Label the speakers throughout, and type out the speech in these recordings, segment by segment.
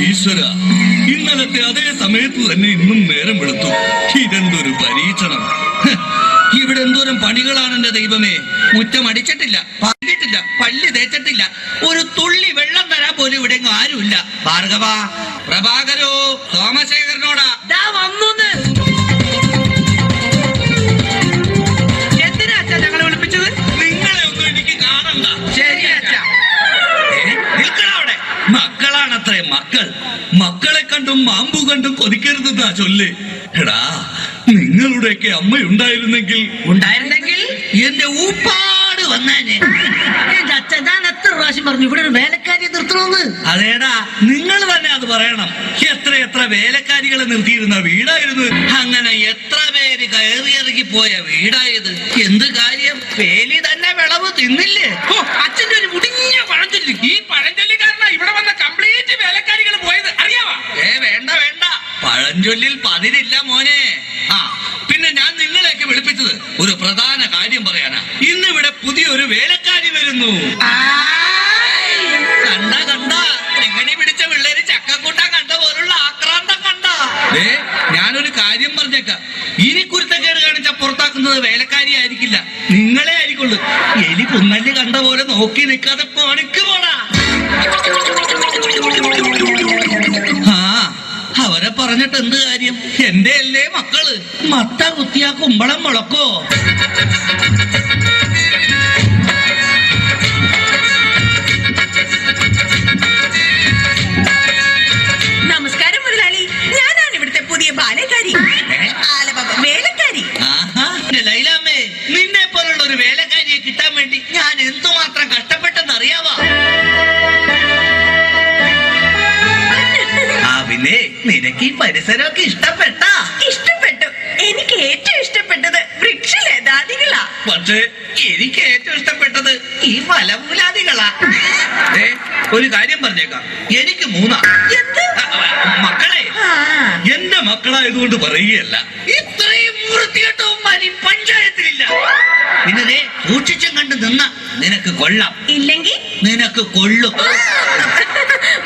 Speaker 1: ഈശ്വര, ഇന്നലത്തെ അതേ സമയത്ത് തന്നെ ഇന്നും നേരം വെളുത്തു. ഇതെന്തൊരു പരീക്ഷണം! ഇവിടെ എന്തോരം പണികളാണ് എന്റെ ദൈവമേ. മുറ്റം അടിച്ചിട്ടില്ല, പറഞ്ഞിട്ടില്ല, പള്ളി തേച്ചിട്ടില്ല, ഒരു തുള്ളി വെള്ളം തരാൻ പോലും ഇവിടെ ആരുമില്ല. ഭാർഗവ, പ്രഭാകരോ, സോമശേഖരനോടാ വന്നോന്ന്. എന്തിനാ അച്ഛാ ഞങ്ങളെ വിളിപ്പിച്ചത്? നിങ്ങളെ ഒന്നും എനിക്ക് കാണണ്ട. ശരി അച്ഛാ. നിൽക്കണവിടെ. മക്കളാണത്രേ മക്കൾ. മക്കളെ കണ്ടും മാമ്പു കണ്ടും കൊതിക്കരുതെന്നാ ചൊല്ല്. എടാ, നിങ്ങളുടെയൊക്കെ അമ്മയുണ്ടായിരുന്നെങ്കിൽ എന്റെ ഊപ്പാട് വന്നേനെ.
Speaker 2: അച്ഛൻ ഞാൻ എത്ര പ്രാവശ്യം പറഞ്ഞു ഇവിടെ ഒരു വേലക്കാരിയെ നിർത്തണമെന്ന്.
Speaker 1: അതേടാ, നിങ്ങൾ തന്നെ അത് പറയണം. എത്ര വേലക്കാരികളെ നിർത്തിയിരുന്ന വീടായിരുന്നു. അങ്ങനെ എത്ര പേര് കയറിയിറങ്ങി പോയ വീടായത്. എന്ത് കാര്യം, വേലി തന്നെ വിളവ് തിന്നില്ലേ?
Speaker 2: അച്ഛന്റെ ഒരു മുടിഞ്ഞ പഴഞ്ചൊല്ലി. ഈ പഴഞ്ചൊല്ലി കാരണം ഇവിടെ വന്ന കംപ്ലീറ്റ് വേലക്കാരികൾ പോയത് അറിയാവാ?
Speaker 1: വേണ്ട, പഴഞ്ചൊല്ലിൽ പതിരില്ല മോനെ. പിന്നെ ഞാൻ നിങ്ങളെയൊക്കെ വിളിപ്പിച്ചത് ഒരു പ്രധാന കാര്യം പറയാനാ. ഇന്നിവിടെ പുതിയൊരു വേലക്കാരി വരുന്നു. കണ്ട എങ്ങനെ പിടിച്ച പിള്ളേര് ചക്കക്കൂട്ടാൻ കണ്ട പോലുള്ള ആക്രാന്തം കണ്ട. ഞാനൊരു കാര്യം പറഞ്ഞേക്കാം, ഇനി കുരുത്തക്കേട് കാണിച്ച പുറത്താക്കുന്നത് വേലക്കാരി ആയിരിക്കില്ല, നിങ്ങളെ ആയിരിക്കുള്ളൂ. എലി പുന്നല് കണ്ട പോലെ നോക്കി നിൽക്കാതെ പണിക്ക് പോടാ. അവരെ പറഞ്ഞിട്ട് എന്ത് കാര്യം? എന്റെ അല്ലേ മക്കള്. മത്ത കുത്തിയാ കുമ്പളം മുളക്കോ?
Speaker 3: നമസ്കാരം മുതലാളി, ഞാനാണ് ഇവിടുത്തെ പുതിയ ബാലക്കാരി, വേലക്കാരി.
Speaker 1: ലൈലാമ്മേ, നിന്നെ പോലുള്ള ഒരു വേലക്കാരിയെ കിട്ടാൻ വേണ്ടി ഞാൻ എന്തുമാത്രം കഷ്ടപ്പെട്ടെന്ന് അറിയാവാ? പിന്നെ നിനക്ക് ഈ പരിസരമൊക്കെ ഇഷ്ടപ്പെട്ടു.
Speaker 3: എനിക്ക് ഏറ്റവും ഇഷ്ടപ്പെട്ടത് വൃക്ഷലതാദികളാ.
Speaker 1: പക്ഷേ എനിക്ക് ഏറ്റവും ഇഷ്ടപ്പെട്ടത് ഈ ഫലമൂലാദികളാ. ഒരു കാര്യം പറഞ്ഞേക്കാം, എനിക്ക് 3 മക്കളെ. എന്റെ മക്കളായതുകൊണ്ട് പറയുകയല്ല, ഇത്രയും വൃത്തികെട്ടവും പഞ്ചായത്തിലില്ല. പിന്നെ സൂക്ഷിച്ചും കണ്ട് നിന്ന നിനക്ക് കൊള്ളാം,
Speaker 3: ഇല്ലെങ്കിൽ
Speaker 1: നിനക്ക് കൊള്ളും.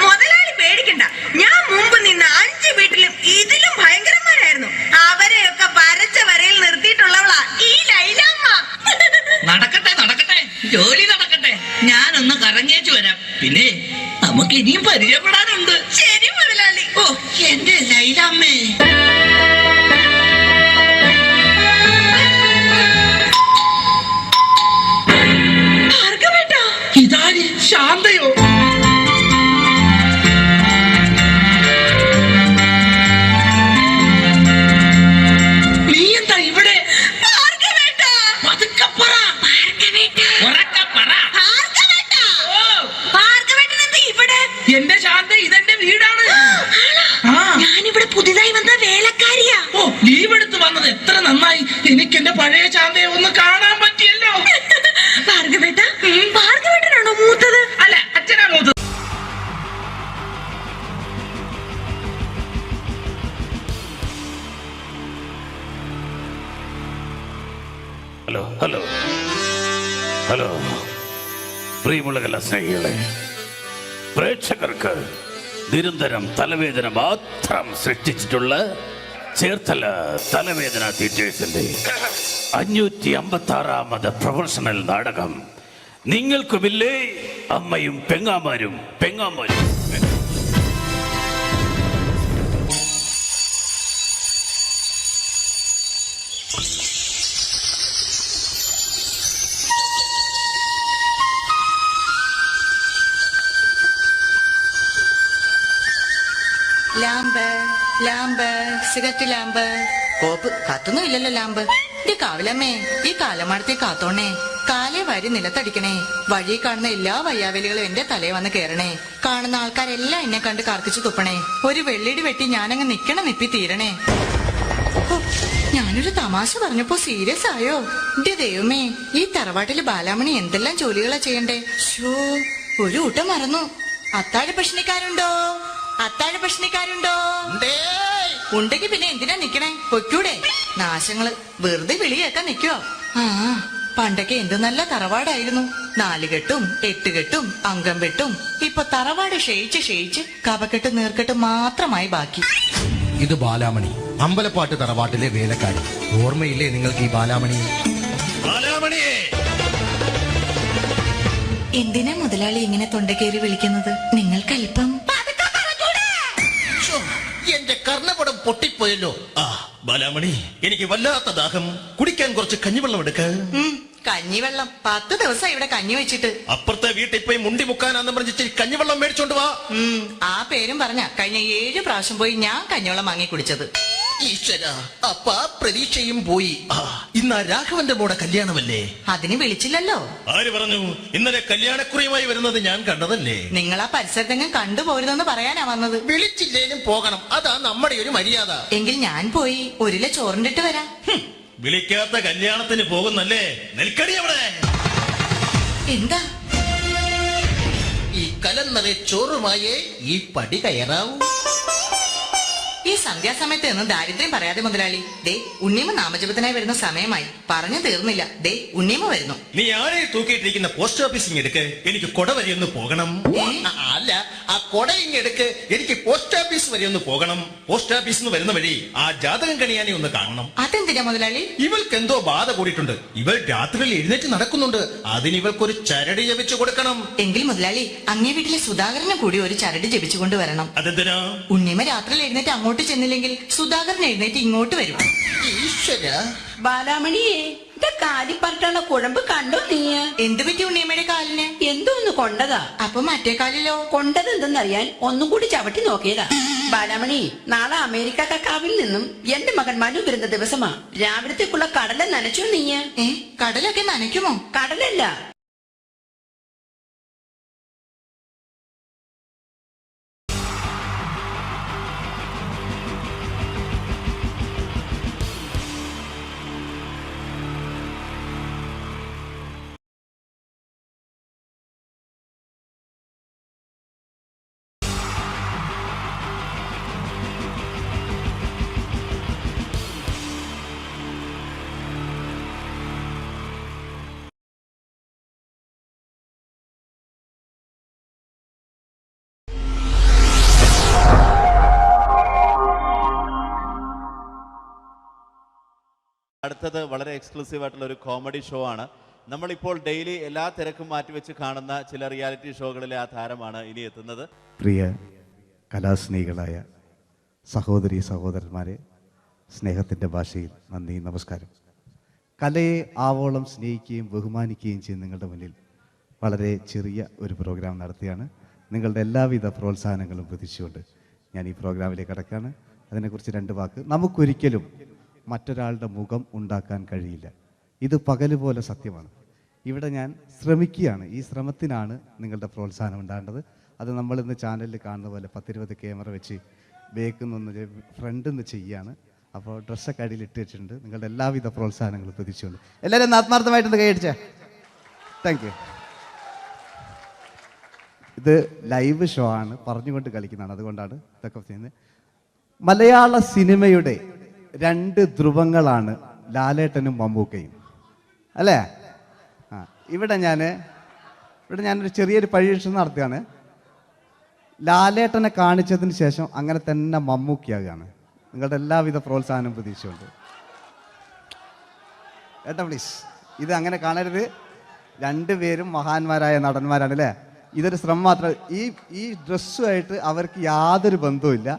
Speaker 3: മുതലാളി പേടിക്കണ്ട, ഞാൻ മുമ്പ് നിന്ന 5 വീട്ടിലും ഇതിലും ഭയങ്കരന്മാരായിരുന്നു. അവരെയൊക്കെ വരച്ച വരയിൽ നിർത്തിയിട്ടുള്ളവളാ ഈ ലൈലാമ്മ.
Speaker 1: നടക്കട്ടെ, ജോലി നടക്കട്ടെ. ഞാനൊന്ന് കറങ്ങിയേച്ചു വരാം. പിന്നെ നമുക്ക് ഇനിയും പരിചയപ്പെടാനുണ്ട്.
Speaker 3: ശരി മുതലാളി.
Speaker 1: ഓ എന്റെ ലൈലാമ്മേ.
Speaker 3: ഭാർഗവേട്ടാ,
Speaker 2: ഇതാര്? ശാന്തയോ? എന്റെ ശാന്ത, ഇതെന്റെ വീടാണ്.
Speaker 3: ഞാനിവിടെ പുതിയതായി വന്ന വേലക്കാരിയാ.
Speaker 2: ഓ, ലീവ് എടുത്ത് വന്നത് എത്ര നന്നായി. എനിക്ക് എന്റെ പഴയ ശാന്തയെ ഒന്ന് കാണാൻ പറ്റിയല്ലോ.
Speaker 3: ഭാർഗവേട്ടനാണോ മൂത്തത്?
Speaker 2: അല്ല, അച്ഛനാ മൂത്തത്.
Speaker 4: ഹലോ പ്രിയമുള്ള കലാസ്നേഹികളെ, പ്രേക്ഷകർക്ക് നിരന്തരം തലവേദന മാത്രം സൃഷ്ടിച്ചിട്ടുള്ള ചേർത്തല തലവേദന തിയേറ്റേഴ്സിന്റെ 556ാമത് പ്രൊഫഷണൽ നാടകം നിങ്ങൾക്കുമില്ലേ അമ്മയും പെങ്ങാമാരും.
Speaker 5: Lamp cigarette lamp. കോപ്പ് കത്തുന്നും ഇല്ലല്ലോ ലാമ്പ്. ഈ കാവിലമ്മേ, ഈ കാലമാടത്തെ കാത്തോണേ. കാലേ വാരി നിലത്തടിക്കണേ. വഴി കാണുന്ന എല്ലാ വയ്യാവലികളും എന്റെ തലയെ വന്ന് കേറണേ. കാണുന്ന ആൾക്കാരെല്ലാം എന്നെ കണ്ട് കർക്കിച്ചു തുപ്പണേ. ഒരു വെള്ളിടി വെട്ടി ഞാനങ്ങ് നിപ്പി തീരണേ. ഞാനൊരു തമാശ പറഞ്ഞപ്പോ സീരിയസ് ആയോ? എന്റെ ദൈവമേ, ഈ തറവാട്ടില് ബാലാമണി എന്തെല്ലാം ജോലികളാ ചെയ്യണ്ടേ. ഷോ, ഒരു ഊട്ടം മറന്നു. അത്താഴ ഭക്ഷണിക്കാരുണ്ടോ? ഉണ്ടെങ്കിൽ പിന്നെ എന്തിനാ നിക്കണേ? പൊയ്ക്കൂടെ? നാശങ്ങള് വെറുതെ വിളി കേൾക്കാൻ നിക്കുവോ? പണ്ടൊക്കെ എന്ത് നല്ല തറവാടായിരുന്നു. 4 കെട്ടും 8 കെട്ടും അംഗം വെട്ടും. ഇപ്പൊ തറവാട് ക്ഷയിച്ച് കപക്കെട്ട് നീർക്കെട്ട് മാത്രമായി ബാക്കി.
Speaker 6: ഇത് ബാലാമണി, അമ്പലപ്പാട്ട് തറവാട്ടിലെ വേലക്കാരി. ഓർമ്മയില്ലേ നിങ്ങൾക്ക് ഈ ബാലാമണി?
Speaker 5: എന്തിനാ മുതലാളി ഇങ്ങനെ തൊണ്ടക്കേറി വിളിക്കുന്നത്? നിങ്ങൾക്കല്പം
Speaker 6: എന്റെ കർണപടം പൊട്ടിപ്പോയല്ലോ. ബാലാമണി, എനിക്ക് വല്ലാത്ത ദാഹം. കുടിക്കാൻ കുറച്ച് കഞ്ഞിവെള്ളം എടുക്ക.
Speaker 5: കഞ്ഞിവെള്ളം 10 ദിവസം ഇവിടെ കഞ്ഞി വെച്ചിട്ട്.
Speaker 6: അപ്പുറത്തെ വീട്ടിൽ പോയി മുണ്ടി മുക്കാനാന്ന് പറഞ്ഞിട്ട് കഞ്ഞിവെള്ളം മേടിച്ചോണ്ട് വാ.
Speaker 5: ആ പേരും പറഞ്ഞ കഴിഞ്ഞ 7 പ്രാവശ്യം പോയി ഞാൻ കഞ്ഞിവെള്ളം വാങ്ങി കുടിച്ചത്.
Speaker 6: ഈശ്വര, അപ്പ പ്രതീക്ഷയും പോയി. ഇന്ന് രാഘവന്റെ മോടെ കല്യാണമല്ലേ?
Speaker 5: അതിന് വിളിച്ചില്ലല്ലോ.
Speaker 6: ആര് പറഞ്ഞു? ഇന്നലെ കല്യാണക്കുറിയുമായി വരുന്നത് ഞാൻ കണ്ടതല്ലേ.
Speaker 5: നിങ്ങൾ ആ പരിസരത്തെങ്ങും കണ്ടുപോരുതെന്ന് പറയാനാ വന്നത്.
Speaker 6: വിളിച്ചില്ലേലും പോകണം, അതാ നമ്മുടെ ഒരു മര്യാദ.
Speaker 5: എങ്കിൽ ഞാൻ പോയി 1 കിലോ ചോറിണ്ടിട്ട് വരാം.
Speaker 6: വിളിക്കാത്ത കല്യാണത്തിന് പോകുന്നല്ലേ? നിൽക്കടി അവിടെ.
Speaker 5: എന്താ?
Speaker 6: ഈ കലന്നറെ ചോറുമായേ ഈ പടി കയറാവൂ.
Speaker 5: ഈ സന്ധ്യാസമയത്ത് നിന്ന് ദാരിദ്ര്യം പറയാതെ മുതലാളി. ദേ ഉണ്ണിയമ്മ നാമജപത്തിനായി വരുന്ന സമയമായി. പറഞ്ഞു തീർന്നില്ല. ദേ ഉണ്ണിയമ്മ വരുന്നു.
Speaker 6: നീ ആരെ തൂക്കിയിട്ടിരിക്കുന്ന പോസ്റ്റ് ഓഫീസിങ് എടുക്ക്, എനിക്ക് കൊട വരെ ഒന്ന് പോകണം. അല്ല, ആ കൊട ഇങ്ങെടുക്ക്, എനിക്ക് പോസ്റ്റ് ഓഫീസ് വരെ ഒന്ന് പോകണം. പോസ്റ്റ് ഓഫീസിൽ നിന്ന് വരുന്ന വഴി ആ ജാതകം കണിയാനെ ഒന്ന് കാണണം.
Speaker 5: അതെന്തിനാ മുതലാളി?
Speaker 6: ഇവൾക്ക് എന്തോ ബാധ കൂടിയിട്ടുണ്ട്. ഇവൾ രാത്രിയിൽ എഴുന്നേറ്റ് നടക്കുന്നുണ്ട്. അതിന് ഇവൾക്കൊരു ചരട് ജപിച്ചു കൊടുക്കണം.
Speaker 5: എങ്കിൽ മുതലാളി അങ്ങേ വീട്ടിലെ സുധാകരനെ കൂടി ഒരു ചരട് ജപിച്ചുകൊണ്ട് വരണം.
Speaker 6: അതെന്തിനാ?
Speaker 5: ഉണ്ണിയമ്മ രാത്രിയിൽ എഴുന്നേറ്റ് അങ്ങോട്ട് ചെന്നില്ലെങ്കിൽ സുധാകരൻ എഴുന്നേറ്റ് ഇങ്ങോട്ട് വരും.
Speaker 6: ഈശ്വര.
Speaker 3: ബാലാമണിയെ കാലിപ്പറട്ടുള്ള കുഴമ്പ് കണ്ടോ നീ?
Speaker 5: എന്ത് പറ്റി ഉണ്ണിയമ്മയുടെ കാലിന്?
Speaker 3: എന്തോന്ന് കൊണ്ടതാ?
Speaker 5: അപ്പൊ മറ്റേ കാലിലോ?
Speaker 3: കൊണ്ടത് എന്തെന്നറിയാൻ ഒന്നും കൂടി ചവിട്ടി നോക്കിയതാ. ബാലാമണി, നാളെ അമേരിക്ക കക്കാവിൽ നിന്നും എന്റെ മകൻ മനു വരുന്ന ദിവസമാ. രാവിലത്തേക്കുള്ള കടല നനച്ചോ നീ?
Speaker 5: കടലൊക്കെ നനയ്ക്കുമോ?
Speaker 3: കടലല്ല,
Speaker 7: അടുത്തത് വളരെ എക്സ്ക്ലൂസീവ് ആയിട്ടുള്ള ഒരു കോമഡി ഷോ ആണ്. നമ്മളിപ്പോൾ ഡെയിലി എല്ലാ തിരക്കും മാറ്റിവെച്ച് കാണുന്ന ചില റിയാലിറ്റി ഷോകളിലെ ആ താരമാണ് ഇനി എത്തുന്നത്.
Speaker 8: പ്രിയ കലാസ്നേഹികളായ സഹോദരി സഹോദരന്മാരെ, സ്നേഹത്തിൻ്റെ ഭാഷയിൽ നന്ദി, നമസ്കാരം. കലയെ ആവോളം സ്നേഹിക്കുകയും ബഹുമാനിക്കുകയും ചെയ്യുന്ന നിങ്ങളുടെ മുന്നിൽ വളരെ ചെറിയ ഒരു പ്രോഗ്രാം നടത്തിയാണ്. നിങ്ങളുടെ എല്ലാവിധ പ്രോത്സാഹനങ്ങളും പ്രതീക്ഷിച്ചുകൊണ്ട് ഞാൻ ഈ പ്രോഗ്രാമിലേക്ക് കടക്കുകയാണ്. അതിനെക്കുറിച്ച് 2 വാക്ക്. നമുക്കൊരിക്കലും മറ്റൊരാളുടെ മുഖം ഉണ്ടാക്കാൻ കഴിയില്ല. ഇത് പകല് പോലെ സത്യമാണ്. ഇവിടെ ഞാൻ ശ്രമിക്കുകയാണ്. ഈ ശ്രമത്തിനാണ് നിങ്ങളുടെ പ്രോത്സാഹനം ഉണ്ടാകേണ്ടത്. അത് നമ്മളിന്ന് ചാനലിൽ കാണുന്ന പോലെ 10-20 ക്യാമറ വെച്ച് ബേക്കുന്നൊന്ന് ഫ്രണ്ടിൽ നിന്ന് ചെയ്യുകയാണ്. അപ്പോൾ ഡ്രസ്സൊക്കെ അടിയിൽ ഇട്ട് വെച്ചിട്ടുണ്ട്. നിങ്ങളുടെ എല്ലാവിധ പ്രോത്സാഹനങ്ങളും പ്രതീക്ഷിച്ചുകൊണ്ട് എല്ലാവരും ആത്മാർത്ഥമായിട്ടൊന്ന് കൈയടിച്ചേ. Thank you. ഇത് ലൈവ് ഷോ ആണ്, പറഞ്ഞുകൊണ്ട് കളിക്കുന്നതാണ്. അതുകൊണ്ടാണ് ഇതൊക്കെ ചെയ്യുന്നത്. മലയാള സിനിമയുടെ 2 ധ്രുവങ്ങളാണ് ലാലേട്ടനും മമ്മൂക്കയും, അല്ലേ? ഇവിടെ ഞാനൊരു ചെറിയൊരു പരീക്ഷണം നടത്തുകയാണ്. ലാലേട്ടനെ കാണിച്ചതിന് ശേഷം അങ്ങനെ തന്നെ മമ്മൂക്കയാകുകയാണ്. നിങ്ങളുടെ എല്ലാവിധ പ്രോത്സാഹനം പ്രതീക്ഷിച്ചുകൊണ്ട് ഏട്ടാ പ്ലീസ്, ഇത് അങ്ങനെ കാണരുത്. 2 പേരും മഹാന്മാരായ നടന്മാരാണ്, അല്ലേ? ഇതൊരു ശ്രമം മാത്രം. ഈ ഡ്രസ്സുമായിട്ട് അവർക്ക് യാതൊരു ബന്ധവുമില്ല.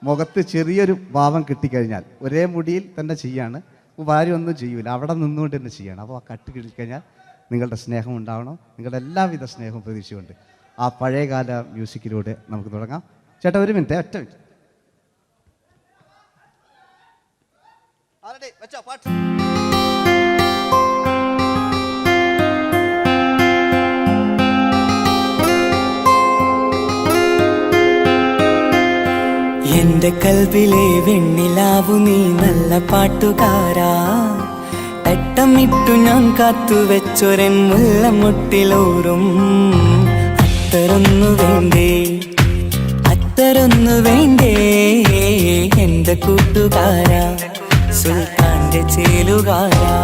Speaker 8: മുഖത്ത് ചെറിയൊരു ഭാവം കിട്ടിക്കഴിഞ്ഞാൽ ഒരേ മുടിയിൽ തന്നെ ചെയ്യാണ്. ഭാര്യ ഒന്നും ചെയ്യൂല, അവിടെ നിന്നുകൊണ്ട് തന്നെ ചെയ്യണം. അപ്പോൾ ആ കട്ട് കിട്ടിക്കഴിഞ്ഞാൽ നിങ്ങളുടെ സ്നേഹം ഉണ്ടാവണം. നിങ്ങളുടെ എല്ലാവിധ സ്നേഹവും പ്രതീക്ഷിച്ചുകൊണ്ട് ആ പഴയകാല മ്യൂസിക്കിലൂടെ നമുക്ക് തുടങ്ങാം. ചേട്ടാ ഒരു മിനിറ്റ്, ഒറ്റ മിനിറ്റ്.
Speaker 9: എന്റെ കൽവിലെ വെണ്ണിലാവു നീ നല്ല പാട്ടുകാരാ. തട്ടമിട്ടു ഞാൻ കാത്തുവെച്ചൊരൻ മുല്ലമുട്ടിലൂറും. അത്തരൊന്നു വേണ്ടേ എന്റെ കൂട്ടുകാരാ, സുൽത്താന്റെ ചേലുകാരാ.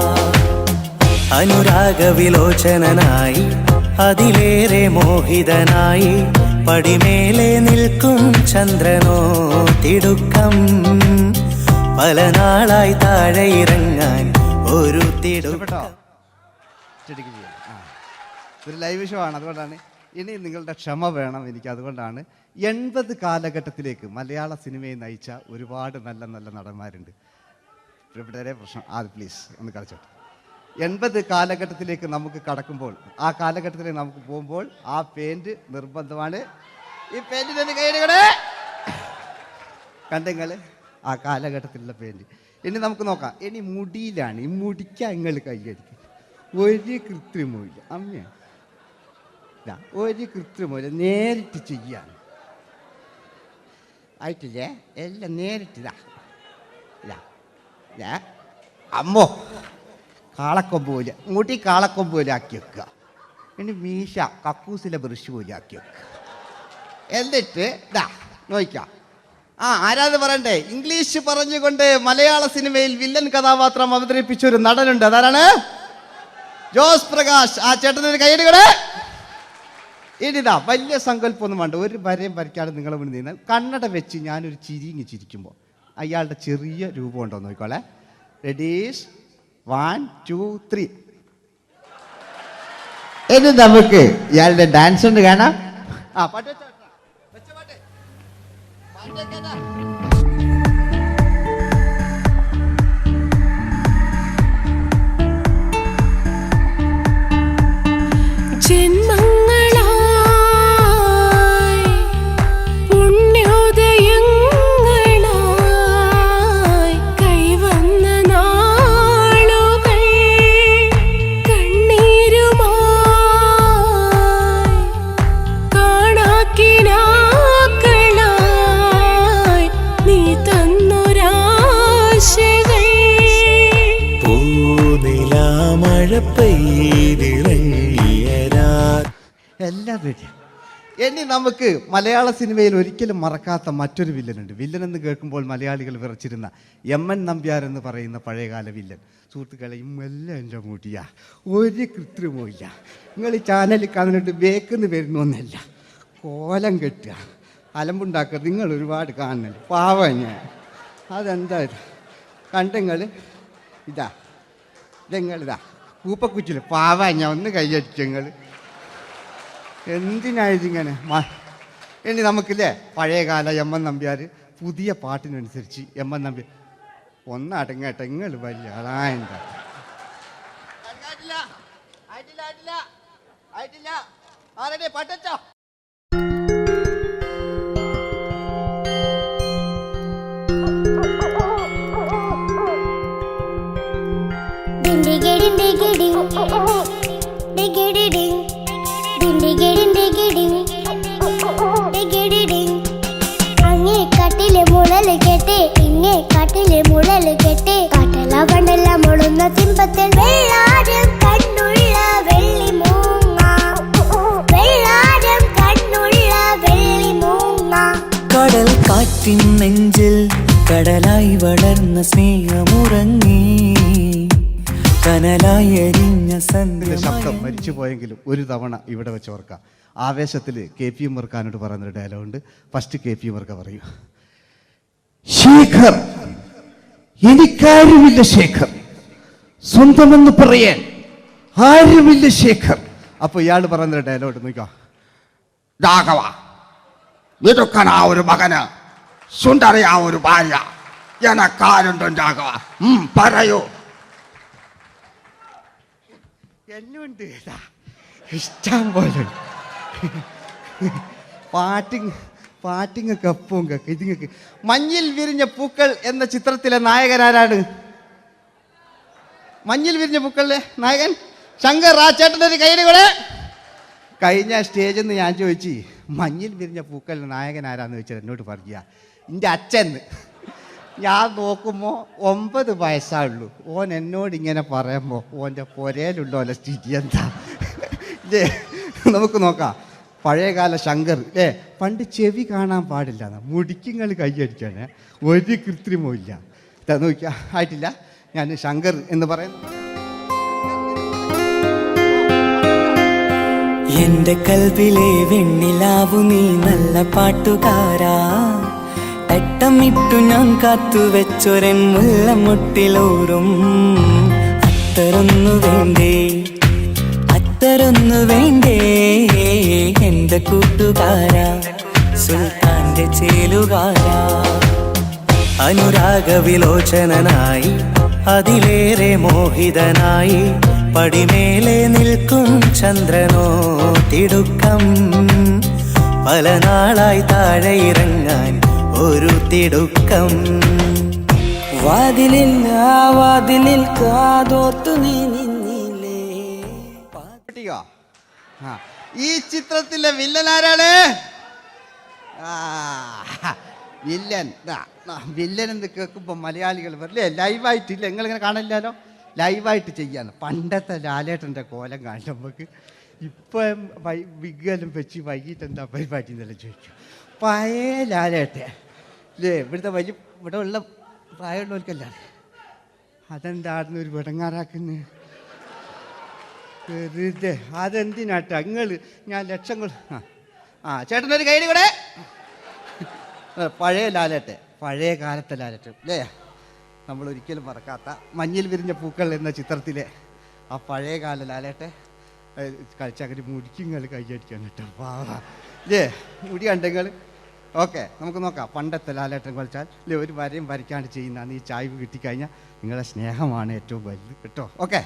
Speaker 9: അനുരാഗവിലോചനായി അതിലേറെ മോഹിതനായി പടിമേലെ നിൽക്കും ചന്ദ്രനോ തിടുക്കം പല നാളായി താഴെ ഇറങ്ങാൻ ഒരു തിടുക്കം.
Speaker 8: ശരിക്കും ചെയ്യാം. ഇതൊരു ലൈവ് ഷോ ആണ്, അതുകൊണ്ടാണ്. ഇനി നിങ്ങളുടെ ക്ഷമ വേണം എനിക്ക്. അതുകൊണ്ടാണ് 80 കാലഘട്ടത്തിലേക്ക് മലയാള സിനിമയെ നയിച്ച ഒരുപാട് നല്ല നല്ല നടന്മാരുണ്ട്. ഇവിടെ പ്രശ്നം പ്ലീസ് ഒന്ന് കളിച്ചോട്ടെ. 80 കാലഘട്ടത്തിലേക്ക് നമുക്ക് കടക്കുമ്പോൾ, ആ കാലഘട്ടത്തിലേക്ക് നമുക്ക് പോകുമ്പോൾ ആ പെയിന്റ് നിർബന്ധമാണ്. ഈ പെയിന്റിന് കൈയ്യടികളെ കണ്ടെങ്കിൽ ആ കാലഘട്ടത്തിലുള്ള പെയിന്റ്. ഇനി നമുക്ക് നോക്കാം. ഇനി മുടിയിലാണ്. ഈ മുടിക്കാൻ നിങ്ങൾ കൈയ്യടിക്കും. ഒരു കൃത്രിമില്ല അമ്മയാണ്, ഒരു കൃത്രിമില്ല, നേരിട്ട് ചെയ്യാണ്. ആയിട്ടില്ലേ? എല്ലാം നേരിട്ടിതാ അമ്മോ കാളക്കൊമ്പ് പോലെ മുടി കാളക്കൊമ്പ് പോലെ ആക്കി വെക്കുക. ഇനി മീശ കക്കൂസിലെ ബ്രഷ് പോലെ ആക്കി വെക്കുക. എന്നിട്ട് നോക്കാം. ആരാത് പറയണ്ടേ? ഇംഗ്ലീഷ് പറഞ്ഞുകൊണ്ട് മലയാള സിനിമയിൽ വില്ലൻ കഥാപാത്രം അവതരിപ്പിച്ച ഒരു നടനുണ്ട്. അതാരാണ്? ജോസ് പ്രകാശ്. ആ ചേട്ടനൊരു കൈയ്യടികളെ. ഇനിതാ വലിയ സങ്കല്പമൊന്നും വേണ്ട, ഒരു വരയും വരയ്ക്കാതെ നിങ്ങളെ മുന്നിൽ നിന്ന് കണ്ണട വെച്ച് ഞാനൊരു ചിരിങ്ങി ചിരിക്കുമ്പോൾ അയാളുടെ ചെറിയ രൂപം ഉണ്ടോ നോക്കിക്കോളെ. റെഡീസ് 1 2 3. ഇനി നമുക്ക് ഇയാളുടെ ഡാൻസ് ഉണ്ട് കാണാം. പാട്ട് വെച്ചോ.
Speaker 10: ജന്മങ്ങളായി പുണ്യോദയങ്ങളായി കൈവന്ന നാളുകൾ കണ്ണീരുമായി കാണാക്കിനാക്കളായി നീ തന്നൊരാശകൾ
Speaker 9: പൂനിലാമഴ പെയ്തിറങ്ങിയരാ.
Speaker 8: എല്ലാം റെഡി. ഇനി നമുക്ക് മലയാള സിനിമയിൽ ഒരിക്കലും മറക്കാത്ത മറ്റൊരു വില്ലനുണ്ട്. വില്ലൻ എന്ന് കേൾക്കുമ്പോൾ മലയാളികൾ വിറച്ചിരുന്ന MN നമ്പ്യാർ എന്ന് പറയുന്ന പഴയകാല വില്ലൻ. സുഹൃത്തുക്കളെയും എല്ലാം എൻ്റെ മൂട്ടിയാ, ഒരു കൃത്രിമില്ല. നിങ്ങൾ ഈ ചാനലിൽ കാണുന്നുണ്ട് ബേക്കെന്ന് വരുന്നൊന്നല്ല, കോലം കെട്ടുക, അലമ്പുണ്ടാക്കുക. നിങ്ങൾ ഒരുപാട് കാണുന്നുണ്ട്. പാവം ഞാൻ. അതെന്താ ഇത് കണ്ടെങ്കിൽ ഇതെങ്ങളിതാ കൂപ്പക്കുച്ചിൽ പാവം ഞാൻ ഒന്ന് കൈയടിച്ചങ്ങൾ. എന്തിനായതിങ്ങനെ? ഇനി നമുക്കില്ലേ പഴയകാല MN നമ്പ്യാർ പുതിയ പാട്ടിനനുസരിച്ച് MN നമ്പ്യാർ ഒന്നടങ്ങട്ടെ. നിങ്ങൾ വലിയ ആളായണ്ട. പാട്ടോ
Speaker 10: അങ്ങേ കാട്ടിലെ മുളല് കേട്ടേ ഇങ്ങേ കാട്ടിലെ മുളല് കേട്ടേ കാട്ടല പണ്ടല്ല മുളുന്ന സിംഹത്തിൽ വെള്ളാരം കണ്ണുള്ള വെള്ളി മൂങ്ങ വെള്ളാരം കണ്ണുള്ള വെള്ളി മൂങ്ങ.
Speaker 9: കടൽ കാറ്റിൻ നെഞ്ചിൽ കടലായി വളർന്ന സ്നേഹമുറങ്ങി കനലായി എരിഞ്ഞ
Speaker 8: ശബ്ദം മരിച്ചു പോയെങ്കിലും ഒരു തവണ ഇവിടെ വെച്ച് ഓർക്കാം. ആവേശത്തിൽ KP ഉമ്മർഖാനോട് പറയുന്നൊരു ഡയലോഗുണ്ട്. ഫസ്റ്റ് KP ഉമ്മർഖ പറയൂ. ശേഖർ, എനിക്കാരുമില്ല ശേഖർ, സ്വന്തമെന്ന് പറയാൻ ആരുമില്ല ശേഖർ. അപ്പൊ ഇയാൾ പറയുന്നൊരു ഡയലോഗ് നോക്കാം.
Speaker 11: രാഘവ, ഇതൊക്കനാ ഒരു മകന്, സുന്ദരിയാ ഒരു ഭാര്യ, എനക്കാരുണ്ടോ രാഘവ? പറയൂ.
Speaker 8: എന്നുണ്ട് ഇഷ്ടം പോലെ പാട്ടിങ്ങൊക്കെ എപ്പവും കേൾക്കും. ഇതിങ്ങൾക്ക് മഞ്ഞിൽ വിരിഞ്ഞ പൂക്കൾ എന്ന ചിത്രത്തിലെ നായകനാരാണ്? മഞ്ഞിൽ വിരിഞ്ഞ പൂക്കളിലെ നായകൻ ശങ്കർ. ആ ചേട്ടൻ്റെ കൈയ്യടികളെ. കഴിഞ്ഞ സ്റ്റേജിൽ നിന്ന് ഞാൻ ചോദിച്ചു മഞ്ഞിൽ വിരിഞ്ഞ പൂക്കളിലെ നായകൻ ആരാന്ന് ചോദിച്ചാൽ എന്നോട് പറയുക എൻ്റെ അച്ഛൻ. ഞാൻ നോക്കുമ്പോൾ 9 വയസ്സായുള്ളൂ. ഓൻ എന്നോട് ഇങ്ങനെ പറയുമ്പോൾ ഓൻ്റെ പുരയിലുണ്ടോ അല്ല സ്ഥിതി എന്താ? നമുക്ക് നോക്കാം. പഴയകാല ശങ്കർ അല്ലേ, പണ്ട് ചെവി കാണാൻ പാടില്ല, മുടിക്കുങ്ങൾ കൈയടിക്കാണ്, ഒരു കൃത്രിമവും ഇല്ല. നോക്കിയാ ആയിട്ടില്ല. ഞാൻ ശങ്കർ എന്ന് പറയുന്നത്
Speaker 9: എന്റെ കൽവിലെ വെണ്ണിലാവു നീ നല്ല പാട്ടുകാരാ തട്ടമിട്ടു ഞാൻ കാത്തു വെച്ചൊരൻ മുല്ലമുട്ടിലോറും അത്തരൊന്നു വേണ്ടേ അത്തരൊന്നു വേണ്ടേ എന്റെ കൂട്ടുകാരാ സുൽത്താന്റെ ചേലുകാരാ അനുരാഗവിലോചനായി അതിലേറെ മോഹിതനായി പടിമേലെ നിൽക്കും ചന്ദ്രനോ തിടുക്കം പല നാളായി താഴെ ഇറങ്ങാൻ ഒരു തിടുക്കം വാതിലിൽ വാതിലിൽ കാതോർത്തു നീ നിന്നില്ലേ.
Speaker 11: ഈ ചിത്രത്തിലെ വില്ലൻ ആരാണ്? വില്ലൻ വില്ലൻ എന്ന് കേൾക്കുമ്പോൾ മലയാളികൾ വരില്ലേ ലൈവായിട്ടില്ല, നിങ്ങളിങ്ങനെ കാണില്ലല്ലോ, ലൈവായിട്ട് ചെയ്യാന്ന്. പണ്ടത്തെ ലാലേട്ടൻ്റെ കോലം കാണും നമുക്ക്. ഇപ്പം വിഗ്ഗെല്ലാം വെച്ച് വൈകിട്ട് എന്താ പരിപാടി എന്നെല്ലാം ചോദിക്കും. പഴയ ലാലേട്ടൻ അല്ലേ, ഇവിടുത്തെ വലിയ ഇവിടെ ഉള്ള പ്രായമുള്ളവർക്കല്ല. അതെന്തായിരുന്നു ഒരു വിടങ്ങാറാക്കുന്നത് വെറുതെ? അതെന്തിനാട്ട നിങ്ങൾ ഞാൻ ലക്ഷങ്ങൾ ചേട്ടനൊരു കയ്യിൽ കൂടെ. പഴയ ലാലേട്ടെ, പഴയ കാലത്തെ ലാലേട്ടൻ അല്ലേ, നമ്മൾ ഒരിക്കലും മറക്കാത്ത മഞ്ഞിൽ വിരിഞ്ഞ പൂക്കൾ എന്ന ചിത്രത്തിലെ ആ പഴയ കാല ലാലേട്ടെ കളിച്ചങ്ങനെ മുടിക്കുങ്ങൾ കൈയടിക്കാൻ കേട്ടോ. അല്ലേ മുടി കണ്ടെങ്കിൽ ഓക്കെ, നമുക്ക് നോക്കാം. പണ്ടത്തെ ലാലേട്ടൻ കളിച്ചാൽ അല്ലേ ഒരു വരയും വരയ്ക്കാണ്ട് ചെയ്യുന്നതാണ്. ഈ ചായ്വ് കിട്ടിക്കഴിഞ്ഞാൽ നിങ്ങളുടെ സ്നേഹമാണ് ഏറ്റവും വലുത് കേട്ടോ. ഓക്കെ.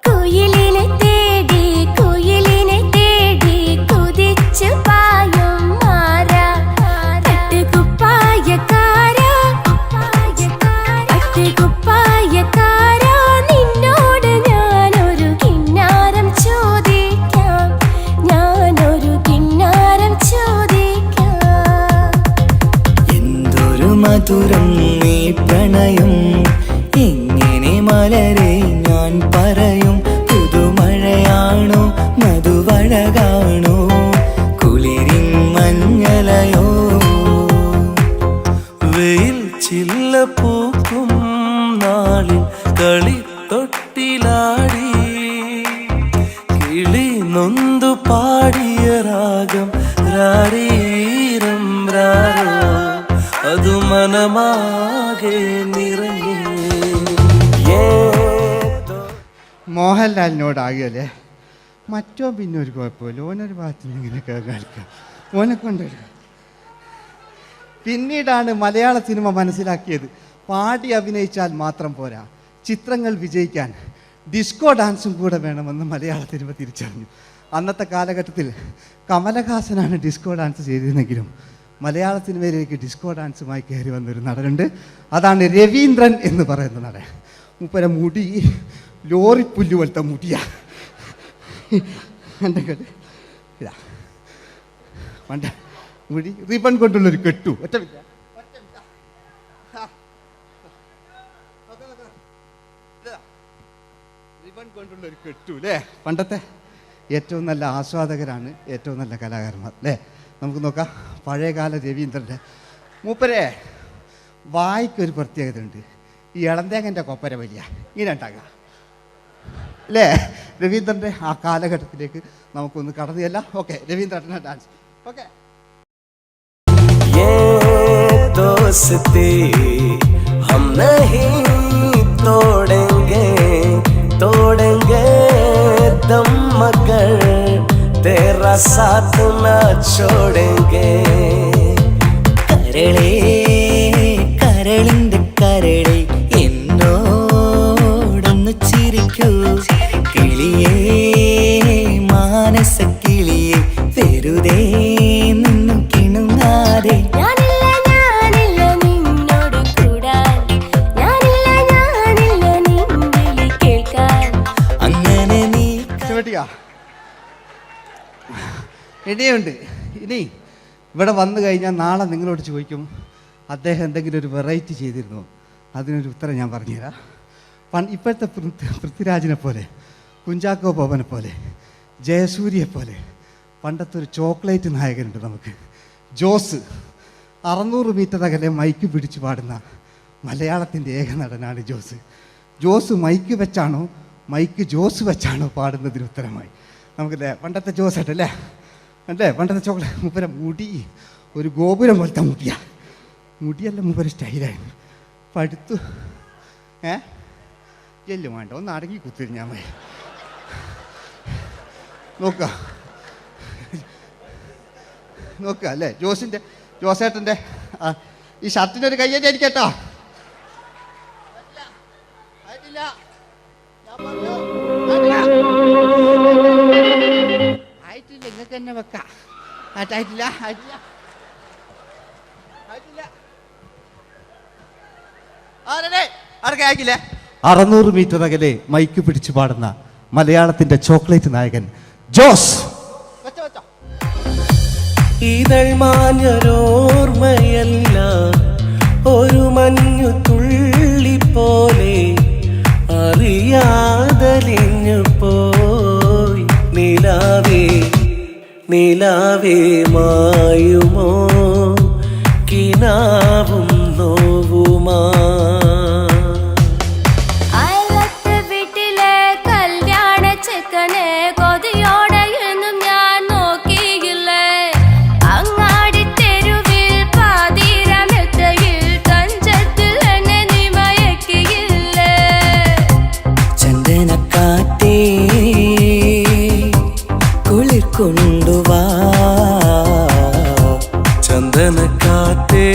Speaker 10: കുയിലിനെ തേടി കുയിലിനെ തേടി കുതിച്ചു പായും മാറാ പട്ടുകുപ്പായക്കാരാ പട്ടുകുപ്പായക്കാരാ നിന്നോട് ഞാനൊരു കിന്നാരം ചോദിക്കാം, ഞാനൊരു കിന്നാരം ചോദിക്കാം.
Speaker 9: എന്തൊരു മധുരം നീ പ്രണയം എങ്ങനെ മലരെ ഞാൻ പറയും. പുതുമഴയാണോ മധുവഴകാണോ കുളിരിൻ മഞ്ഞലയോ വെയിൽ ചില്ല പൂക്കും നാളിൽ കളി തൊട്ടിലാടി കിളി നൊന്തു പാടിയ രാഗം രാരീരം രാരോ അതു മനമാകെ നിറഞ്ഞു.
Speaker 11: മോഹൻലാലിനോടാകല്ലേ മറ്റോ പിന്നെ ഒരു കുഴപ്പമില്ല, ഓനൊരു ഭാഗത്ത് നിന്ന് ഇങ്ങനെയൊക്കെ കളിക്കാം, ഓനെ കൊണ്ടൊരു. പിന്നീടാണ് മലയാള സിനിമ മനസ്സിലാക്കിയത് പാടി അഭിനയിച്ചാൽ മാത്രം പോരാ, ചിത്രങ്ങൾ വിജയിക്കാൻ ഡിസ്കോ ഡാൻസും കൂടെ വേണമെന്ന് മലയാള സിനിമ തിരിച്ചറിഞ്ഞു. അന്നത്തെ കാലഘട്ടത്തിൽ കമലഹാസനാണ് ഡിസ്കോ ഡാൻസ് ചെയ്തിരുന്നെങ്കിലും മലയാള സിനിമയിലേക്ക് ഡിസ്കോ ഡാൻസുമായി കയറി വന്നൊരു നടനുണ്ട്. അതാണ് രവീന്ദ്രൻ എന്ന് പറയുന്ന നടൻ. മൂപ്പര മുടി ലോറിപ്പുല്ല് പോലത്തെ മുടിയാ. ഇതാ പണ്ട് മുടി റിബൺ കൊണ്ടുള്ളൊരു കെട്ടു ഒറ്റ റിബൺ കൊണ്ടുള്ളൊരു കെട്ടു അല്ലേ. പണ്ടത്തെ ഏറ്റവും നല്ല ആസ്വാദകരാണ് ഏറ്റവും നല്ല കലാകാരന്മാർ അല്ലേ. നമുക്ക് നോക്കാം പഴയകാല രവീന്ദ്രൻ്റെ. മൂപ്പരെ വായിക്കൊരു പ്രത്യേകത ഉണ്ട്, ഈ ഇളന്തേങ്ങൻ്റെ കൊപ്പര വലിയ ഇങ്ങനെ ഉണ്ടാകുക അല്ലേ. രവീന്ദ്രൻ്റെ ആ കാലഘട്ടത്തിലേക്ക് നമുക്കൊന്ന് കടന്നു ചെല്ലാം. ഓക്കെ, രവീന്ദ്രൻ്റെ ഡാൻസ്. ഓക്കെ.
Speaker 9: दोस्ती हम नहीं तोड़ेंगे तोड़ेंगे दम मगर तेरा साथ ना छोड़ेंगे. കരളേ കരളിന്റെ കരളെ എന്നോടൊന്ന് ചിരിക്കൂ കിളിയേ മാനസ കിളിയെ വെറുതെ നിന്നു കിണുങ്ങാതെ.
Speaker 11: ഇനിയുണ്ട്. ഇനി ഇവിടെ വന്നു കഴിഞ്ഞാൽ നാളെ നിങ്ങളോട് ചോദിക്കും അദ്ദേഹം എന്തെങ്കിലും ഒരു വെറൈറ്റി ചെയ്തിരുന്നോ, അതിനൊരു ഉത്തരം ഞാൻ പറഞ്ഞുതരാം. ഇപ്പോഴത്തെ പൃഥ്വിരാജിനെ പോലെ, കുഞ്ചാക്കോ ബോബനെ പോലെ, ജയസൂര്യയെ പോലെ പണ്ടത്തെ ഒരു ചോക്ലേറ്റ് നായകനുണ്ട് നമുക്ക്, ജോസ്. 600 മീറ്റർ അകലെ മൈക്ക് പിടിച്ചു പാടുന്ന മലയാളത്തിൻ്റെ ഏക നടനാണ് ജോസ്. ജോസ് മൈക്ക് വെച്ചാണോ മൈക്ക് ജോസ് വെച്ചാണോ പാടുന്നതിന് ഉത്തരമായി നമുക്കല്ലേ പണ്ടത്തെ ജോസേട്ടല്ലേ അല്ലേ പണ്ടത്തെ ചോക്ലേറ്റ് മൂപ്പര മുടി ഒരു ഗോപുരം പോലത്തെ മുടിയല്ല മൂപ്പര സ്റ്റൈലായിരുന്നു പടുത്തു എല്ലും വേണ്ട ഒന്ന് അടങ്ങി കുത്തിരിഞ്ഞാൽ മതി നോക്കുക അല്ലേ ജോസേട്ടൻ്റെ ഈ ഷർട്ടിനൊരു കയ്യടി അടിക്കട്ടോ ആയിട്ടില്ല ഇങ്ങക്ക് തന്നെ വെക്കാം ആയിട്ടില്ല 600 മീറ്റർ അകലെ മൈക്ക് പിടിച്ചു പാടുന്ന മലയാളത്തിന്റെ ചോക്ലേറ്റ് നായകൻ ജോസ്.
Speaker 9: ഇതൾ മാഞ്ഞൊരോർമ്മയല്ല ഒരു മഞ്ഞു തുള്ളി പോലെ അറിയാതലിഞ്ഞു പോയി നിലാവേ മായുമോ കിനാവും നോവുമാ
Speaker 10: വീട്ടിലെ കല്യാണ ചെക്കനെ കൊതിയോടെ എന്നും ഞാൻ നോക്കിയില്ലേ അങ്ങാടി തെരുവിൽ പാതിരമെത്തയിൽ തഞ്ചത്തിൽ എന്നെ നീ മയക്കിയില്ലേ
Speaker 9: ചന്ദനക്കാറ്റേ കുളിർ കൊണ്ടുവാ ചന്ദനക്കാറ്റേ